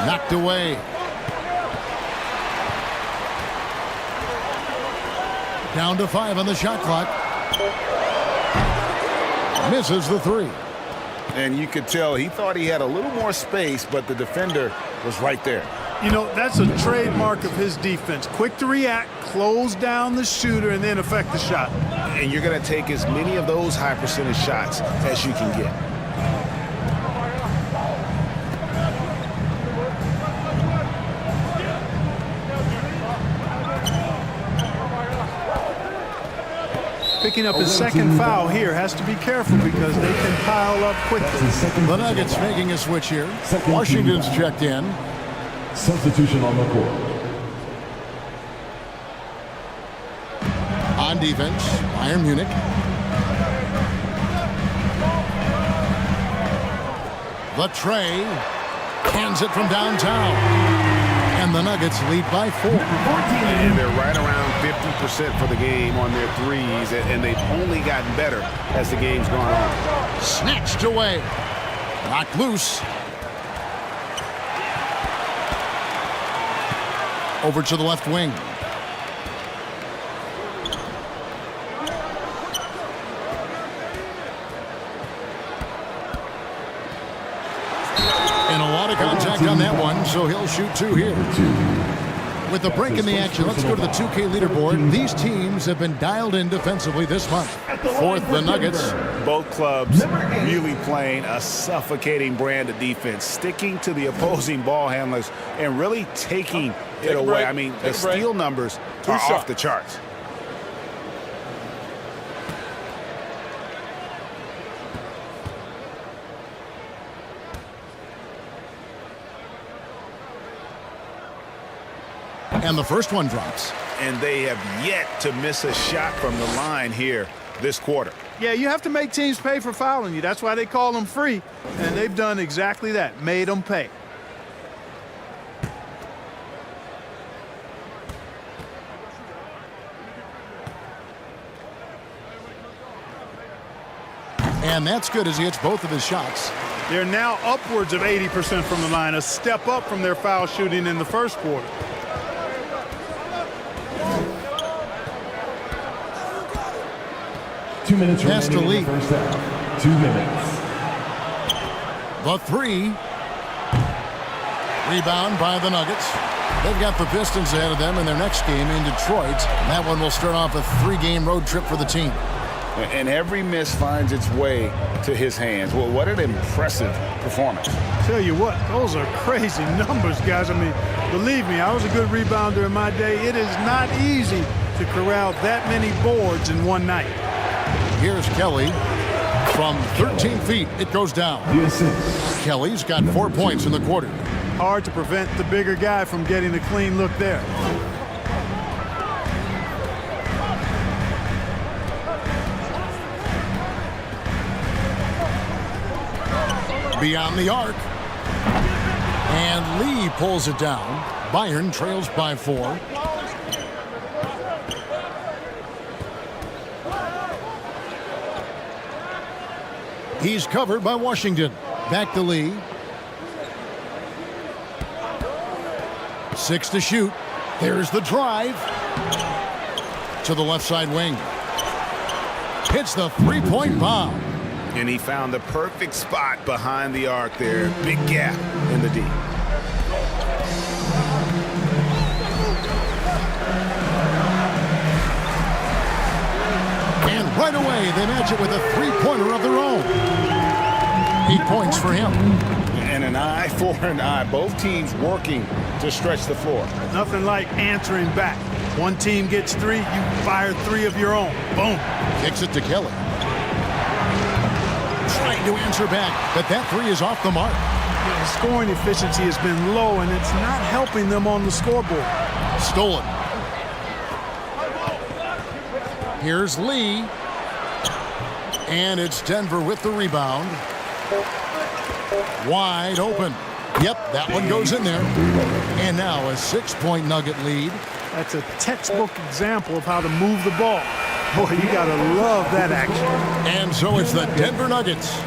Knocked away. Down to 5 on the shot clock. Misses the 3. And you could tell he thought he had a little more space, but the defender was right there. You know, that's a trademark of his defense. Quick to react, close down the shooter, and then affect the shot. And you're going to take as many of those high percentage shots as you can get. Picking up his second foul here. Has to be careful because they can pile up quickly. The Nuggets making a switch here. Washington's checked in. Substitution on the court. On defense, Bayern Munich. The tray. Hands it from downtown. And the Nuggets lead by 4. And they're right around 50% for the game on their threes, and they've only gotten better as the game's gone on. Snatched away. Knocked loose. Over to the left wing. And a lot of contact on that one, so he'll shoot 2 here. With the break in the action, let's go to the 2K leaderboard. These teams have been dialed in defensively this month. Fourth, the Nuggets. Both clubs really playing a suffocating brand of defense, sticking to the opposing ball handlers and really taking it away. I mean, the steal numbers are off the charts. And the first one drops. And they have yet to miss a shot from the line here this quarter. Yeah, you have to make teams pay for fouling you. That's why they call them free. And they've done exactly that, made them pay. And that's good as he hits both of his shots. They're now upwards of 80% from the line, a step up from their foul shooting in the first quarter. Two minutes Pass to remaining in Lee. the first half. 2 minutes. The three. Rebound by the Nuggets. They've got the Pistons ahead of them in their next game in Detroit. That one will start off a 3-game road trip for the team. And every miss finds its way to his hands. Well, what an impressive performance. Tell you what, those are crazy numbers, guys. I mean, believe me, I was a good rebounder in my day. It is not easy to corral that many boards in one night. Here's Kelly. From 13 feet, it goes down. Kelly's got 4 points in the quarter. Hard to prevent the bigger guy from getting a clean look there. Beyond the arc. And Lee pulls it down. Bayern trails by 4. He's covered by Washington. Back to Lee. 6 to shoot. There's the drive. To the left side wing. Hits the three-point bomb. And he found the perfect spot behind the arc there. Big gap in the D. And right away, they match it with a three-pointer of their own. 8 points for him. And an eye for an eye. Both teams working to stretch the floor. Nothing like answering back. One team gets 3, you fire 3 of your own. Boom. Kicks it to Kelly. Trying to answer back, but that 3 is off the mark. The scoring efficiency has been low, and it's not helping them on the scoreboard. Stolen. Here's Lee. And it's Denver with the rebound. Wide open. Yep, that one goes in there. And now a 6-point Nugget lead. That's a textbook example of how to move the ball. Boy, you gotta love that action. And so it's the Denver Nuggets.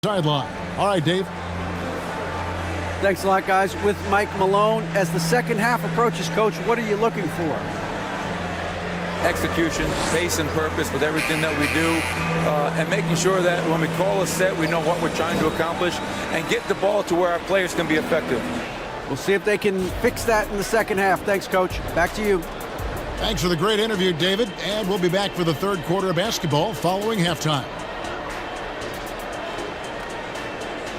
Sideline. All right, Dave. Thanks a lot, guys. With Mike Malone, as the second half approaches, Coach, what are you looking for? Execution, pace and purpose with everything that we do, and making sure that when we call a set, we know what we're trying to accomplish and get the ball to where our players can be effective. We'll see if they can fix that in the second half. Thanks, Coach. Back to you. Thanks for the great interview, David. And we'll be back for the third quarter of basketball following halftime.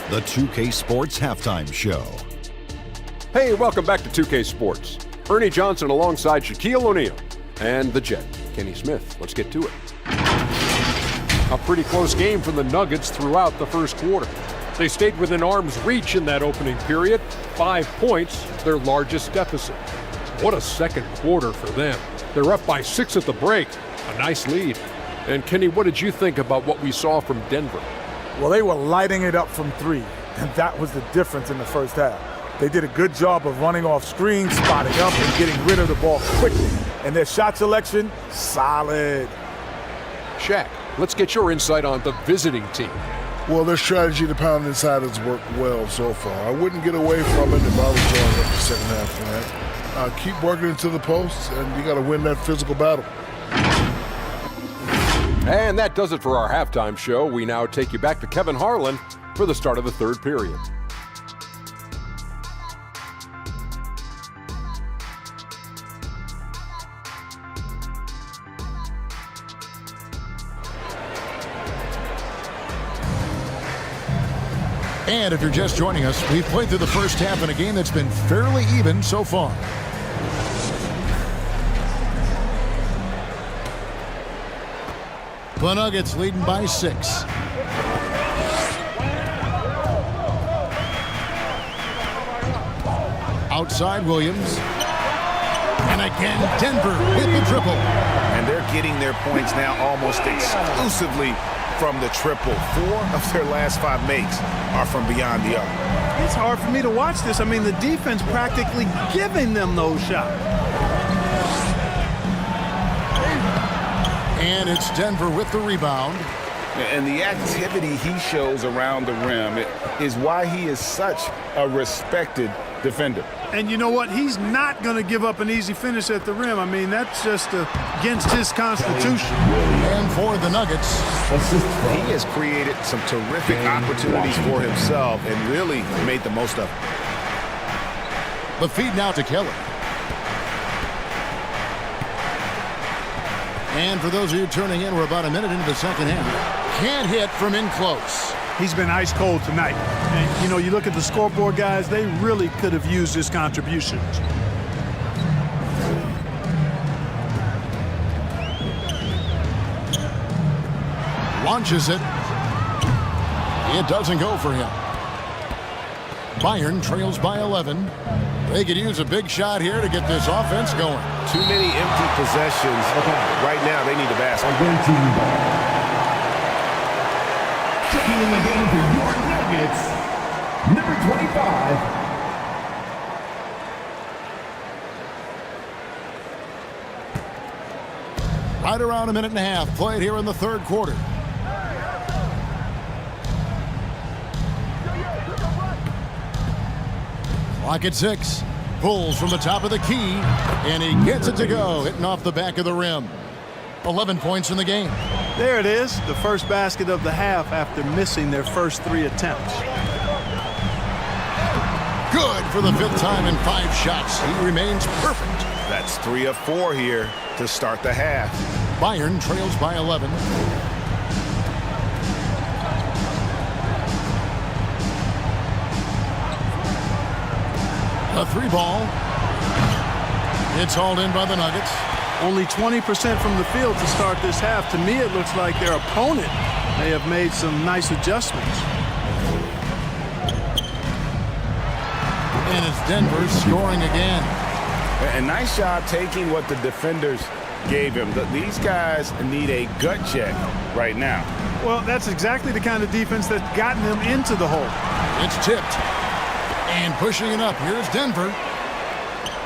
The 2K Sports Halftime Show. Hey, welcome back to 2K Sports. Ernie Johnson alongside Shaquille O'Neal and the Jet, Kenny Smith. Let's get to it. A pretty close game for the Nuggets throughout the first quarter. They stayed within arm's reach in that opening period. 5 points, their largest deficit. What a second quarter for them. They're up by 6 at the break. A nice lead. And Kenny, what did you think about what we saw from Denver? Well, they were lighting it up from 3. And that was the difference in the first half. They did a good job of running off screens, spotting up, and getting rid of the ball quickly. And their shot selection, solid. Shaq, let's get your insight on the visiting team. Well, their strategy to pound inside has worked well so far. I wouldn't get away from it if I was going up the second half tonight. Keep working into the posts, and you got to win that physical battle. And that does it for our halftime show. We now take you back to Kevin Harlan for the start of the third period. And if you're just joining us, we've played through the first half in a game that's been fairly even so far. The Nuggets leading by 6. Outside Williams. And again, Denver with the triple. And they're getting their points now almost exclusively from the triple. 4 of their last 5 makes are from beyond the arc. It's hard for me to watch this. I mean, the defense practically giving them those shots. And it's Denver with the rebound. And the activity he shows around the rim is why he is such a respected defender. And you know what? He's not going to give up an easy finish at the rim. I mean, that's just against his constitution. And for the Nuggets, he has created some terrific opportunities for himself and really made the most of it. The feed now to Kelly. And for those of you turning in, we're about a minute into the second half. Can't hit from in close. He's been ice cold tonight. And, you know, you look at the scoreboard, guys, they really could have used his contributions. Launches it. It doesn't go for him. Bayern trails by 11. They could use a big shot here to get this offense going. Too many empty possessions. Right now, they need a basket. Checking in the game for your Nuggets, number 25. Right around a minute and a half played here in the third quarter. Clock at 6. Pulls from the top of the key, and he gets it to go, hitting off the back of the rim. 11 points in the game. There it is, the first basket of the half after missing their first 3 attempts. Good for the 5th time in 5 shots. He remains perfect. That's 3 of 4 here to start the half. Bayern trails by 11. A 3 ball. It's hauled in by the Nuggets. Only 20% from the field to start this half. To me, it looks like their opponent may have made some nice adjustments. And it's Denver scoring again. A nice job taking what the defenders gave him. These guys need a gut check right now. Well, that's exactly the kind of defense that's gotten them into the hole. It's tipped. And pushing it up. Here's Denver.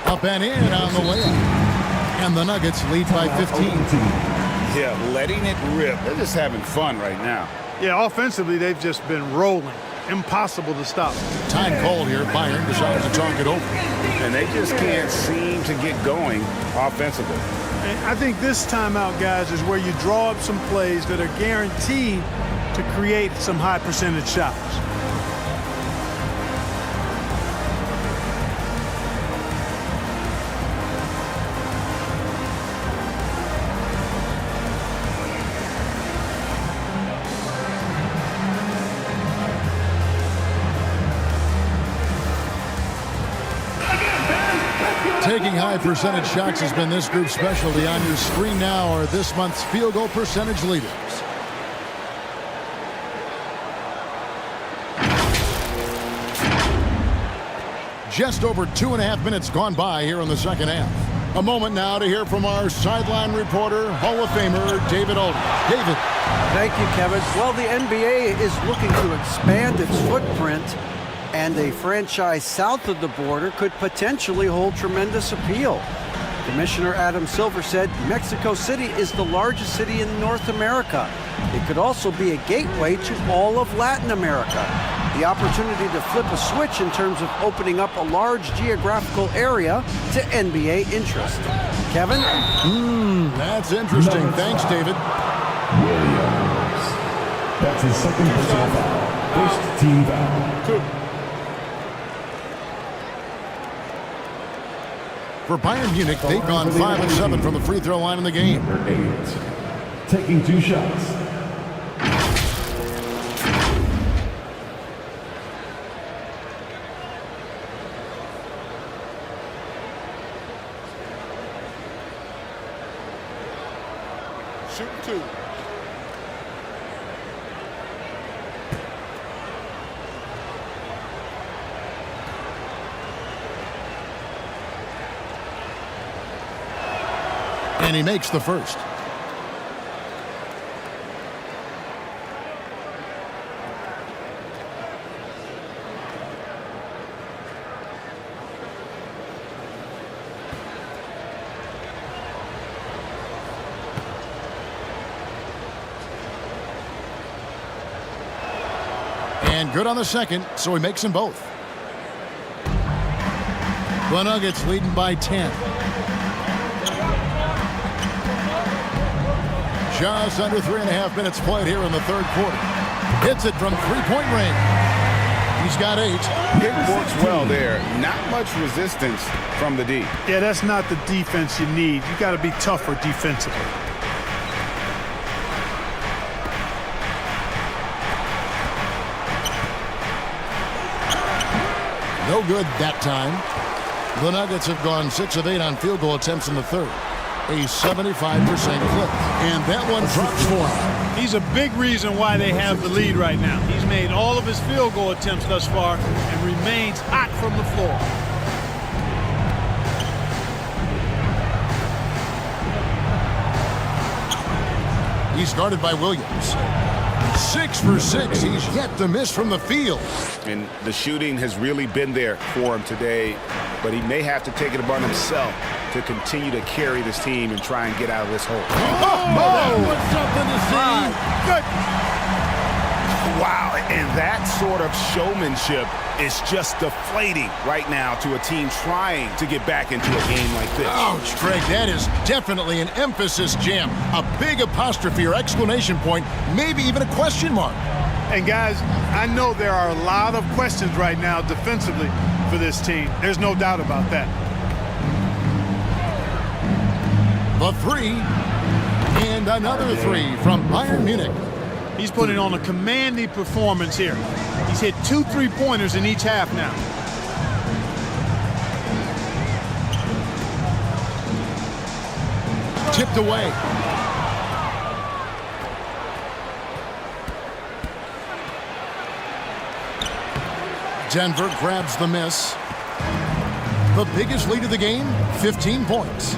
Up and in on the layup. And the Nuggets lead by 15. Yeah, letting it rip. They're just having fun right now. Yeah, offensively, they've just been rolling. Impossible to stop. Time called here. Bayern decides to talk it over. And they just can't seem to get going offensively. And I think this timeout, guys, is where you draw up some plays that are guaranteed to create some high percentage shots. Taking high percentage shots has been this group's specialty. On your screen now are this month's field goal percentage leaders. Just over 2.5 minutes gone by here in the second half. A moment now to hear from our sideline reporter, Hall of Famer David Oldham. David. Thank you, Kevin. Well, the NBA is looking to expand its footprint, and a franchise south of the border could potentially hold tremendous appeal. Commissioner Adam Silver said Mexico City is the largest city in North America. It could also be a gateway to all of Latin America. The opportunity to flip a switch in terms of opening up a large geographical area to NBA interest. Kevin? That's interesting. Thanks, David. Williams. That's his second personal foul. First team foul. For Bayern Munich, they've gone 5 of 7 from the free throw line in the game. Number 8, taking 2 shots. Shoot 2. And he makes the first. And good on the second, so he makes them both. The Nuggets leading by 10. Just under 3.5 minutes played here in the third quarter. Hits it from three-point range. He's got 8. It works well there. Not much resistance from the D. Yeah, that's not the defense you need. You got to be tougher defensively. No good that time. The Nuggets have gone 6 of 8 on field goal attempts in the third. A 75% clip. And that one drops for him. He's a big reason why they have the lead right now. He's made all of his field goal attempts thus far and remains hot from the floor. He's guarded by Williams. 6 for 6. He's yet to miss from the field. And the shooting has really been there for him today, but he may have to take it upon himself to continue to carry this team and try and get out of this hole. That was something to see. Good. Wow, and that sort of showmanship is just deflating right now to a team trying to get back into a game like this. Ouch, Greg, that is definitely an emphasis jam. A big apostrophe or exclamation point, maybe even a question mark. And guys, I know there are a lot of questions right now defensively for this team. There's no doubt about that. The 3, and another 3 from Bayern Munich. He's putting on a commanding performance here. He's hit 2 3-pointers in each half now. Tipped away. Denver grabs the miss. The biggest lead of the game, 15 points.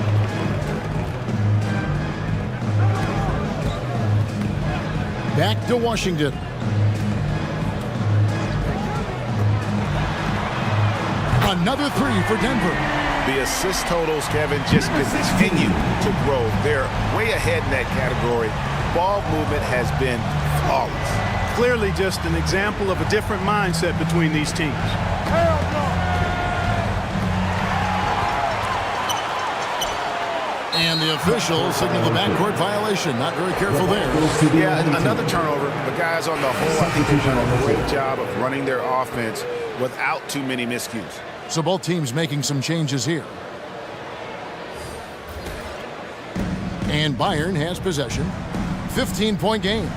Back to Washington. Another 3 for Denver. The assist totals, Kevin, just continue to grow. They're way ahead in that category. Ball movement has been flawless. Clearly just an example of a different mindset between these teams. And the official signaled the backcourt violation. Not very careful there. Yeah, another turnover. The guys on the whole, I think they've done a great job of running their offense without too many miscues. So both teams making some changes here. And Bayern has possession. 15-point game.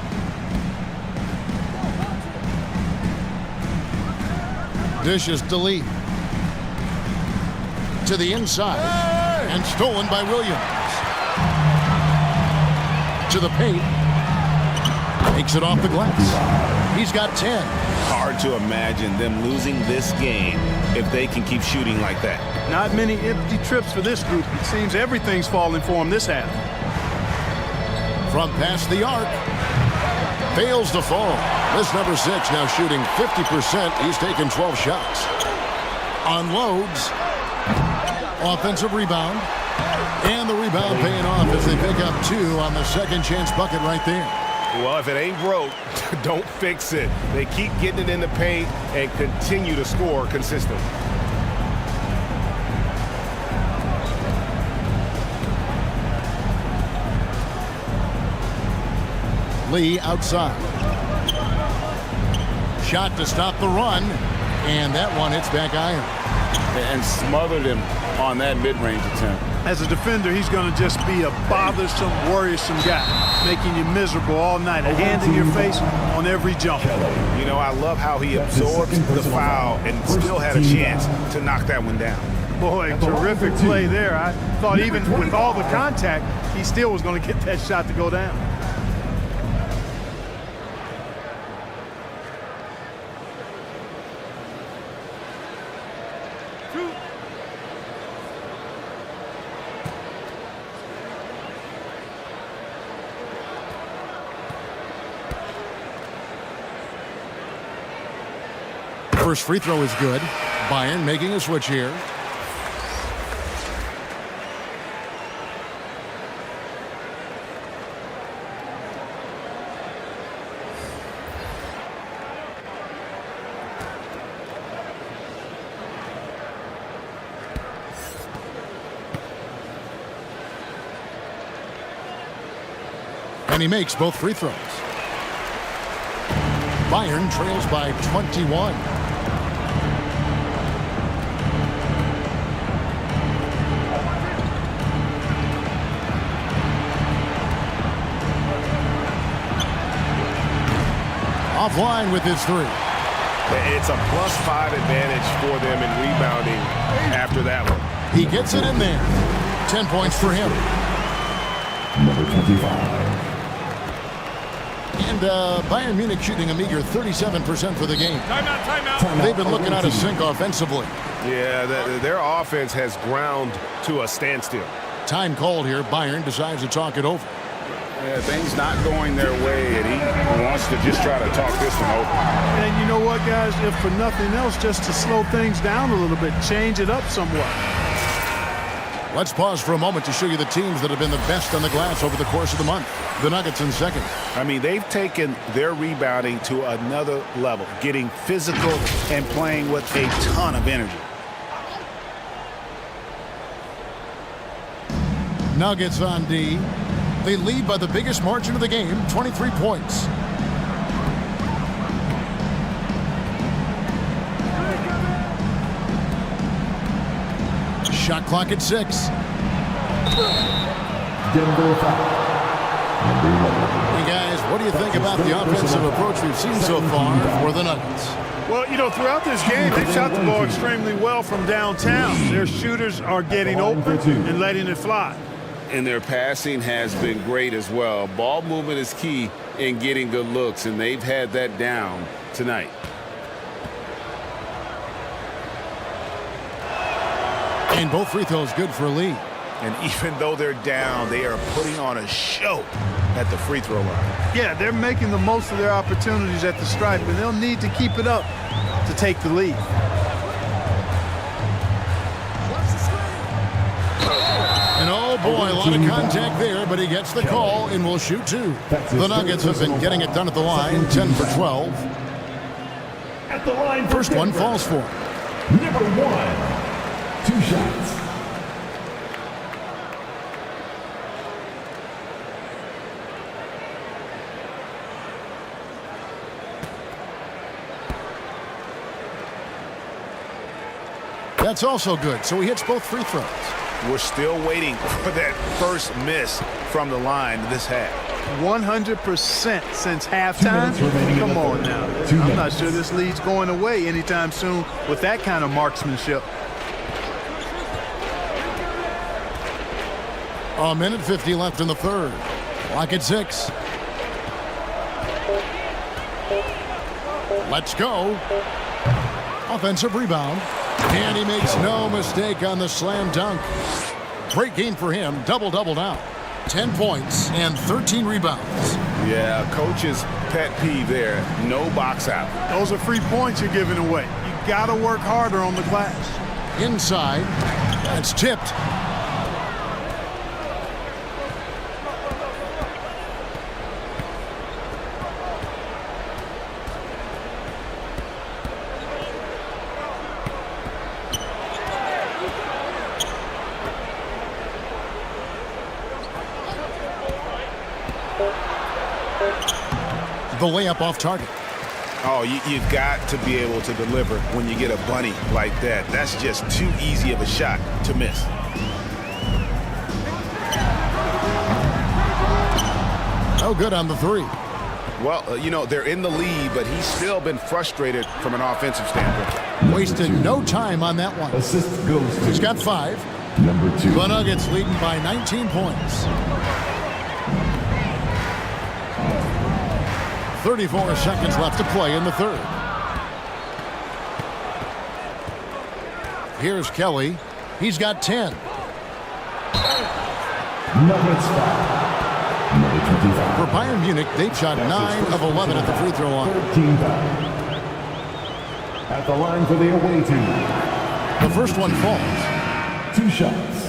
Dishes to Lee. To the inside. And stolen by Williams. To the paint. Takes it off the glass. He's got 10. Hard to imagine them losing this game if they can keep shooting like that. Not many empty trips for this group. It seems everything's falling for them this half. From past the arc. Fails to fall. This number 6 now shooting 50%. He's taken 12 shots. Unloads. Offensive rebound. And the rebound paying off as they pick up 2 on the second chance bucket right there. Well, if it ain't broke, don't fix it. They keep getting it in the paint and continue to score consistently. Lee outside. Shot to stop the run. And that one hits back iron. And smothered him on that mid-range attempt. As a defender, he's going to just be a bothersome, worrisome guy, making you miserable all night, a hand in your face on every jump. You know, I love how he absorbed the foul and still had a chance to knock that one down. Boy, terrific play there. I thought even with all the contact, he still was going to get that shot to go down. First free throw is good. Bayan making a switch here. And he makes both free throws. Bayern trails by 21. Offline with his 3. It's a +5 advantage for them in rebounding after that one. He gets it in there. 10 points for him. Number 25. And Bayern Munich shooting a meager 37% for the game. Timeout. They've been looking out of sync offensively. Yeah, their offense has ground to a standstill. Time called here. Bayern decides to talk it over. Yeah, things not going their way, and he wants to just try to talk this one over. And you know what, guys? If for nothing else, just to slow things down a little bit, change it up somewhat. Let's pause for a moment to show you the teams that have been the best on the glass over the course of the month. The Nuggets in second. I mean, they've taken their rebounding to another level, getting physical and playing with a ton of energy. Nuggets on D. They lead by the biggest margin of the game, 23 points. Shot clock at 6. Hey guys, what do you think about the offensive approach we've seen so far for the Nuggets? Well, you know, throughout this game, they've shot the ball extremely well from downtown. Their shooters are getting open and letting it fly. And their passing has been great as well. Ball movement is key in getting good looks, and they've had that down tonight. And both free throws good for Lee. And even though they're down, they are putting on a show at the free throw line. Yeah, they're making the most of their opportunities at the stripe, and they'll need to keep it up to take the lead. And oh boy, a lot of contact there, but he gets the call and will shoot 2. The Nuggets have been getting it done at the line, 10 for 12. At the line, first one falls for him. Number 1. 2 shots. That's also good, so he hits both free throws. We're still waiting for that first miss from the line this half. 100% since halftime. Come on now. I'm not sure this lead's going away anytime soon with that kind of marksmanship. A minute 50 left in the third. Clock at 6. Let's go. Offensive rebound. And he makes no mistake on the slam dunk. Great game for him. Double-double now. 10 points and 13 rebounds. Yeah, coach's pet peeve there. No box out. Those are free points you're giving away. You got to work harder on the glass. Inside. That's tipped. The layup off target. Oh, you've got to be able to deliver when you get a bunny like that. That's just too easy of a shot to miss. No good on the three. Well, you know, they're in the lead, but he's still been frustrated from an offensive standpoint. Wasted no time on that one. Assist goes to He's got 5. number 2. The Nuggets leading by 19 points. 34 seconds left to play in the third. Here's Kelly. He's got 10. Nuggets foul. Number 25. For Bayern Munich, they've shot 9 of 11 at the free throw line. 13 foul. At the line for the away team. The first one falls. 2 shots.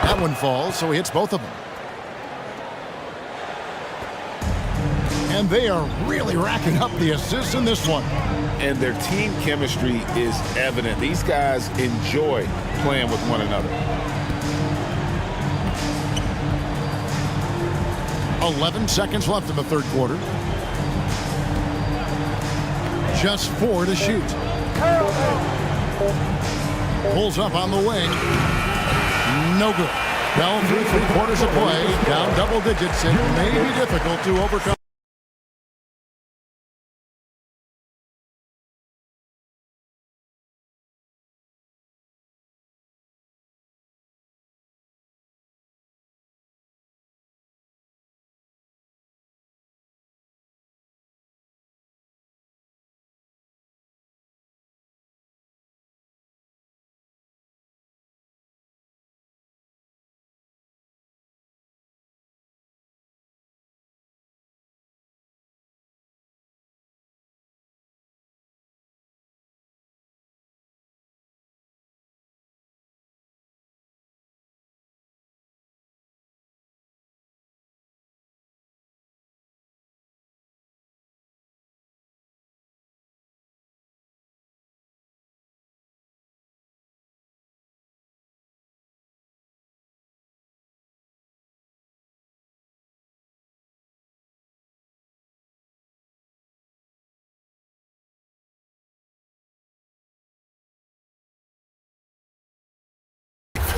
That one falls, so he hits both of them. And they are really racking up the assists in this one. And their team chemistry is evident. These guys enjoy playing with one another. 11 seconds left in the third quarter. Just 4 to shoot. Pulls up on the wing. No good. Down through 3/4 of play. Down double digits. It may be difficult to overcome.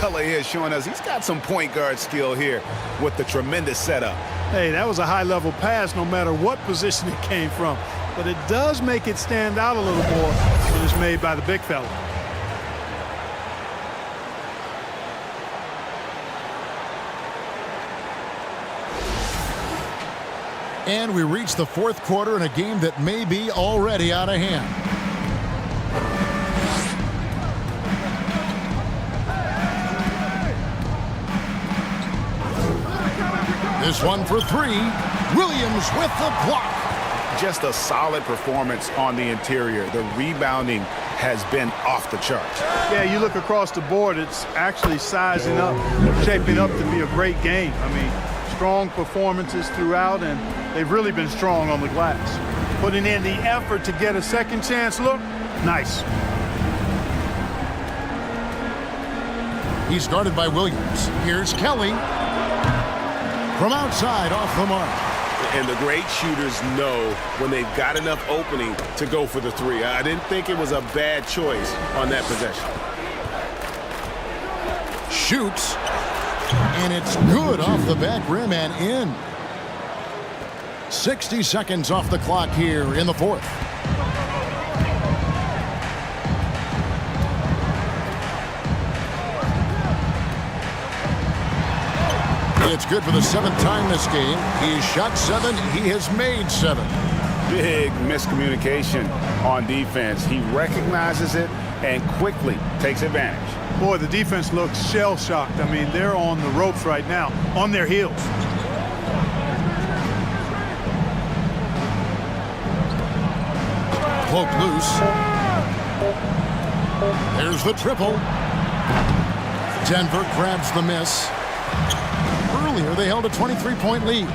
Fella here showing us he's got some point guard skill here with the tremendous setup. Hey, that was a high-level pass no matter what position it came from. But it does make it stand out a little more when it's made by the big fella. And we reach the fourth quarter in a game that may be already out of hand. This one for 3. Williams with the block. Just a solid performance on the interior. The rebounding has been off the charts. Yeah, you look across the board, it's actually sizing up, shaping up to be a great game. I mean, strong performances throughout, and they've really been strong on the glass. Putting in the effort to get a second chance look, nice. He's guarded by Williams. Here's Kelly. From outside, off the mark. And the great shooters know when they've got enough opening to go for the 3. I didn't think it was a bad choice on that possession. Shoots. And it's good off the back rim and in. 60 seconds off the clock here in the fourth. It's good for the 7th time this game. He's shot 7. He has made 7. Big miscommunication on defense. He recognizes it and quickly takes advantage. Boy, the defense looks shell-shocked. I mean, they're on the ropes right now, on their heels. Poked loose. There's the triple. Denver grabs the miss. Earlier, they held a 23-point lead.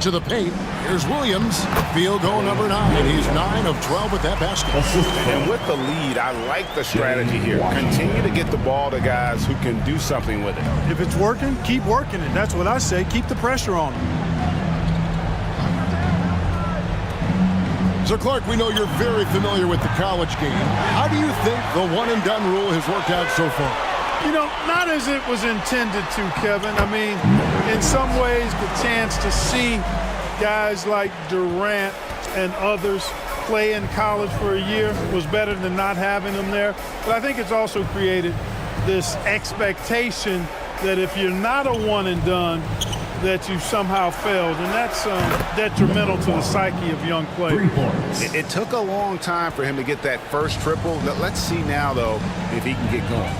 To the paint. Here's Williams. Field goal number 9. He's 9 of 12 with that basket. And with the lead, I like the strategy here. Continue to get the ball to guys who can do something with it. If it's working, keep working it. That's what I say. Keep the pressure on them. So, Clark, we know you're very familiar with the college game. How do you think the one-and-done rule has worked out so far? You know, not as it was intended to, Kevin. I mean, in some ways, the chance to see guys like Durant and others play in college for a year was better than not having them there. But I think it's also created this expectation that if you're not a one-and-done, that you somehow failed, and that's detrimental to the psyche of young players. It took a long time for him to get that first triple. Let's see now, though, if he can get going.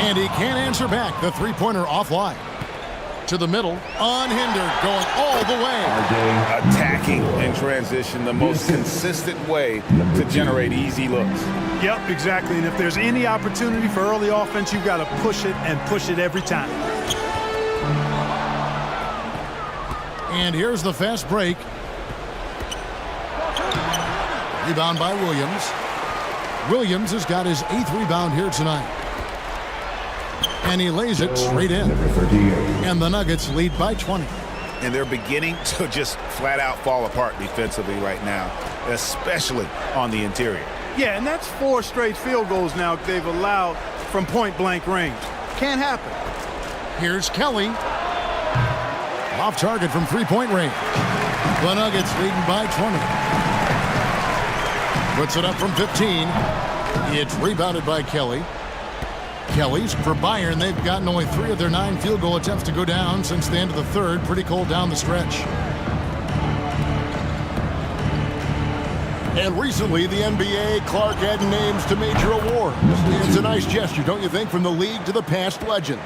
And he can't answer back. The three-pointer offline. To the middle, unhindered, going all the way. Attacking in transition, the most consistent way to generate easy looks. Yep, exactly. And if there's any opportunity for early offense, you've got to push it and push it every time. And here's the fast break. Rebound by Williams. Williams has got his 8th rebound here tonight. And he lays it straight in. And the Nuggets lead by 20. And they're beginning to just flat out fall apart defensively right now, especially on the interior. Yeah, and that's 4 straight field goals now they've allowed from point-blank range. Can't happen. Here's Kelly. Off target from three-point range. The Nuggets leading by 20. Puts it up from 15. It's rebounded by Kelly. Kelly's for Bayern. They've gotten only 3 of their 9 field goal attempts to go down since the end of the third. Pretty cold down the stretch. And recently, the NBA, Clark, added names to major awards. It's a nice gesture, don't you think, from the league to the past legends?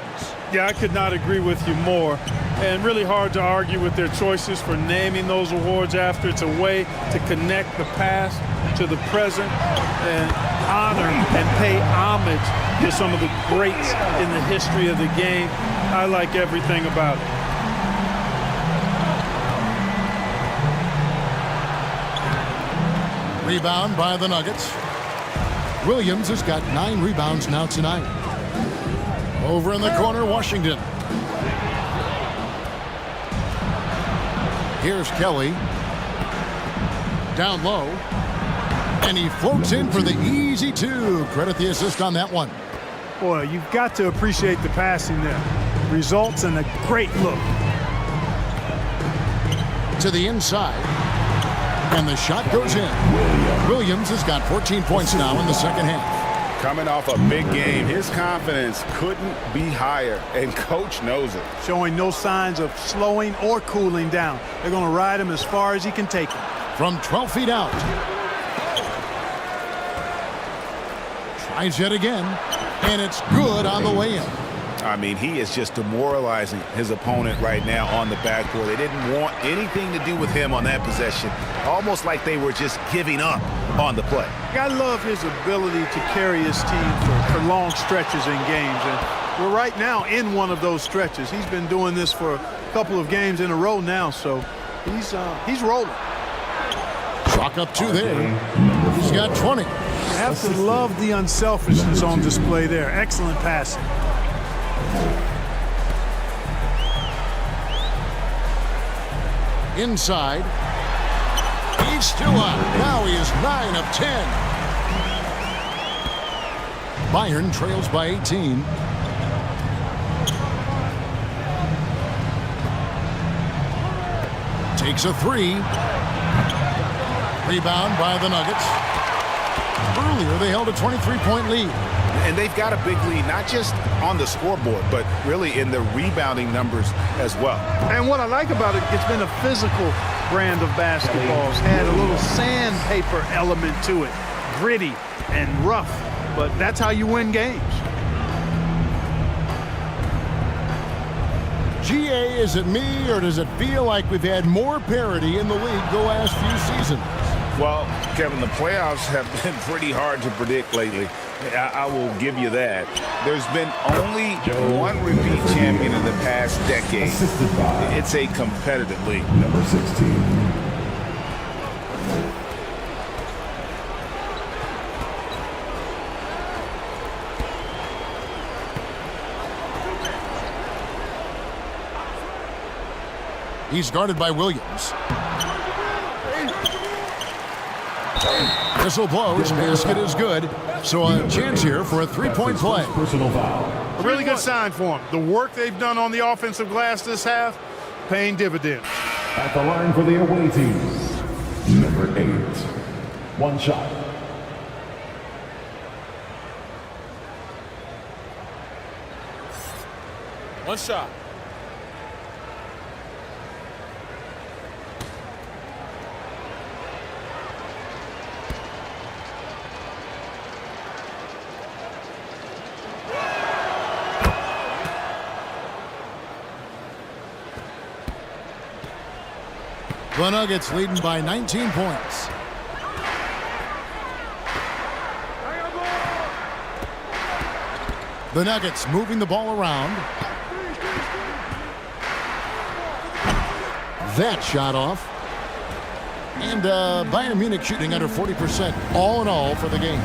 Yeah, I could not agree with you more. And really hard to argue with their choices for naming those awards after. It's a way to connect the past to the present and honor and pay homage to some of the greats in the history of the game. I like everything about it. Rebound by the Nuggets. Williams has got 9 rebounds now tonight. Over in the corner, Washington. Here's Kelly. Down low. And he floats in for the easy 2. Credit the assist on that one. Boy, you've got to appreciate the passing there. Results in a great look. To the inside. And the shot goes in. Williams has got 14 points now in the second half. Coming off a big game, his confidence couldn't be higher, and coach knows it. Showing no signs of slowing or cooling down. They're going to ride him as far as he can take him. From 12 feet out. Tries yet again, and it's good on the way in. I mean, he is just demoralizing his opponent right now on the backboard. They didn't want anything to do with him on that possession. Almost like they were just giving up on the play. I love his ability to carry his team for long stretches in games. And we're right now in one of those stretches. He's been doing this for a couple of games in a row now, so he's rolling. Chalk up 2 there. He's got 20. You have to love the unselfishness on display there. Excellent passing. Inside. He's still up. Now he is 9 of 10. Bayern trails by 18. Takes a 3. Rebound by the Nuggets. Earlier, they held a 23-point lead. And they've got a big lead, not just on the scoreboard, but really in the rebounding numbers as well. And what I like about it, it's been a physical brand of basketball. It's had a little sandpaper element to it, gritty and rough, but that's how you win games. GA, is it me, or does it feel like we've had more parity in the league the last few seasons? Well, Kevin, the playoffs have been pretty hard to predict lately. I will give you that. There's been only one repeat champion in the past decade. It's a competitive league. Number 16. He's guarded by Williams. Whistle blows, basket is good. So a chance here for a three-point play. Personal foul. A really good sign for them. The work they've done on the offensive glass this half, paying dividends. At the line for the away team, number 8. One shot. One shot. The Nuggets leading by 19 points. The Nuggets moving the ball around. That shot off. And Bayern Munich shooting under 40% all in all for the game.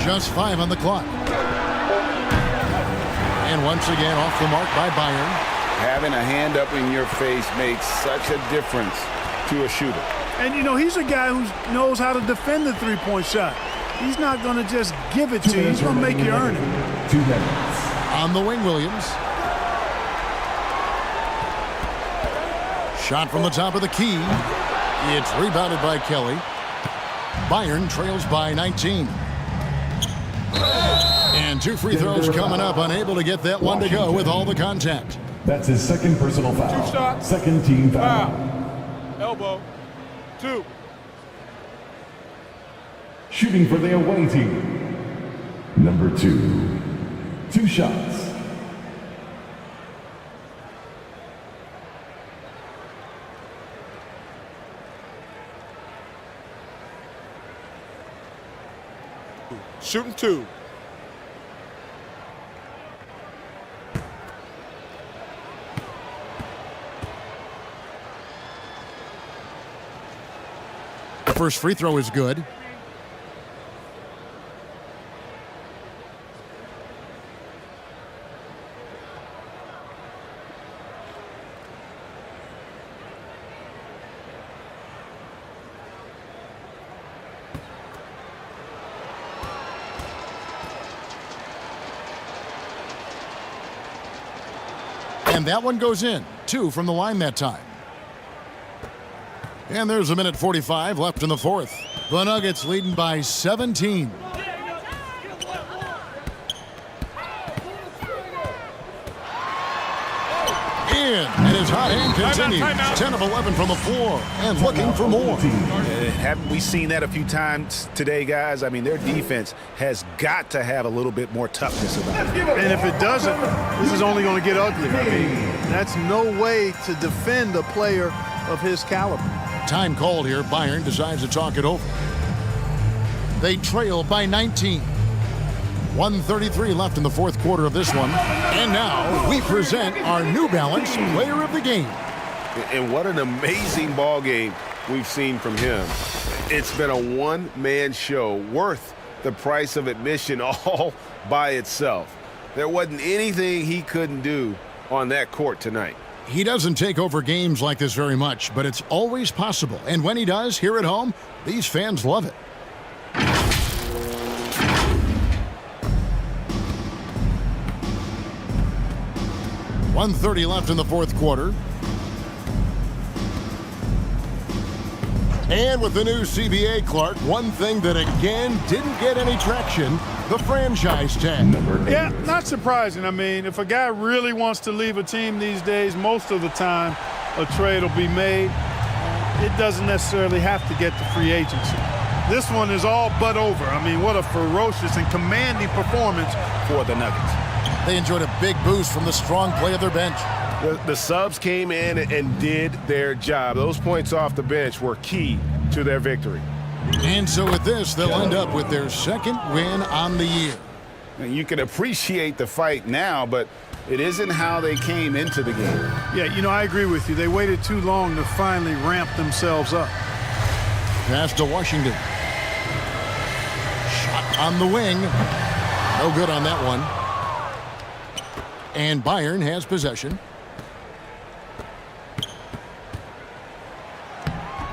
Just 5 on the clock. And once again off the mark by Bayern. Having a hand up in your face makes such a difference to a shooter. And, you know, he's a guy who knows how to defend the three-point shot. He's not going to just give it to you. He's going to make you earn it. 2 minutes. On the wing, Williams. Shot from the top of the key. It's rebounded by Kelly. Bayern trails by 19. And 2 free throws coming up, unable to get that one to go with all the contact. That's his second personal foul. 2 shots. Second team foul. Elbow. 2. Shooting for the away team, number 2. 2 shots. Shooting 2. The first free throw is good. And that one goes in. 2 from the line that time. And there's a minute 45 left in the fourth. The Nuggets leading by 17. And his hot hand continues. 10 of 11 from the floor and looking for more. Haven't we seen that a few times today, guys? I mean, their defense has got to have a little bit more toughness about it. And if it doesn't, this is only going to get ugly. I mean, that's no way to defend a player of his caliber. Time called here. Bayern decides to talk it over. They trail by 19. 1:33 left in the fourth quarter of this one. And now we present our New Balance Player of the Game. And what an amazing ball game we've seen from him. It's been a one-man show worth the price of admission all by itself. There wasn't anything he couldn't do on that court tonight. He doesn't take over games like this very much, but it's always possible. And when he does, here at home, these fans love it. 1:30 left in the fourth quarter. And with the new CBA, Clark, one thing that again didn't get any traction, the franchise tag. Yeah, not surprising. I mean, if a guy really wants to leave a team these days, most of the time a trade will be made. It doesn't necessarily have to get to free agency. This one is all but over. I mean, what a ferocious and commanding performance for the Nuggets. They enjoyed a big boost from the strong play of their bench. The subs came in and did their job. Those points off the bench were key to their victory. And so with this, they'll end up with their second win on the year. And you can appreciate the fight now, but it isn't how they came into the game. Yeah, you know, I agree with you. They waited too long to finally ramp themselves up. Pass to Washington. Shot on the wing. No good on that one. And Bayern has possession.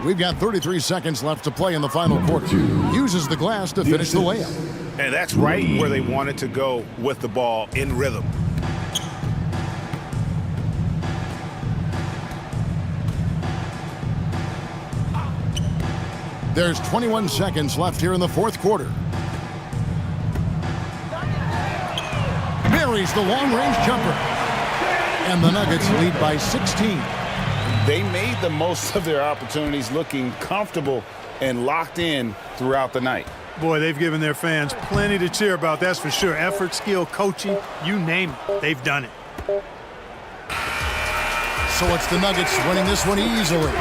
We've got 33 seconds left to play in the final quarter. Uses the glass to finish the layup. And that's right where they wanted to go with the ball, in rhythm. There's 21 seconds left here in the fourth quarter. Buries the long-range jumper. And the Nuggets lead by 16. They made the most of their opportunities, looking comfortable and locked in throughout the night. Boy, they've given their fans plenty to cheer about, that's for sure. Effort, skill, coaching, you name it, they've done it. So it's the Nuggets winning this one easily.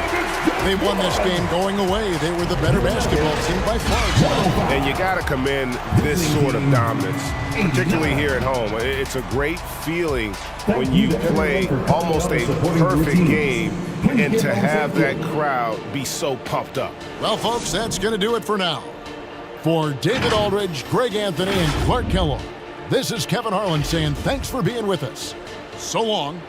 They won this game going away. They were the better basketball team by far. And you got to commend this sort of dominance, particularly here at home. It's a great feeling when you play almost a perfect game and to have that crowd be so pumped up. Well, folks, that's going to do it for now. For David Aldridge, Greg Anthony, and Clark Kellogg, this is Kevin Harlan saying thanks for being with us. So long.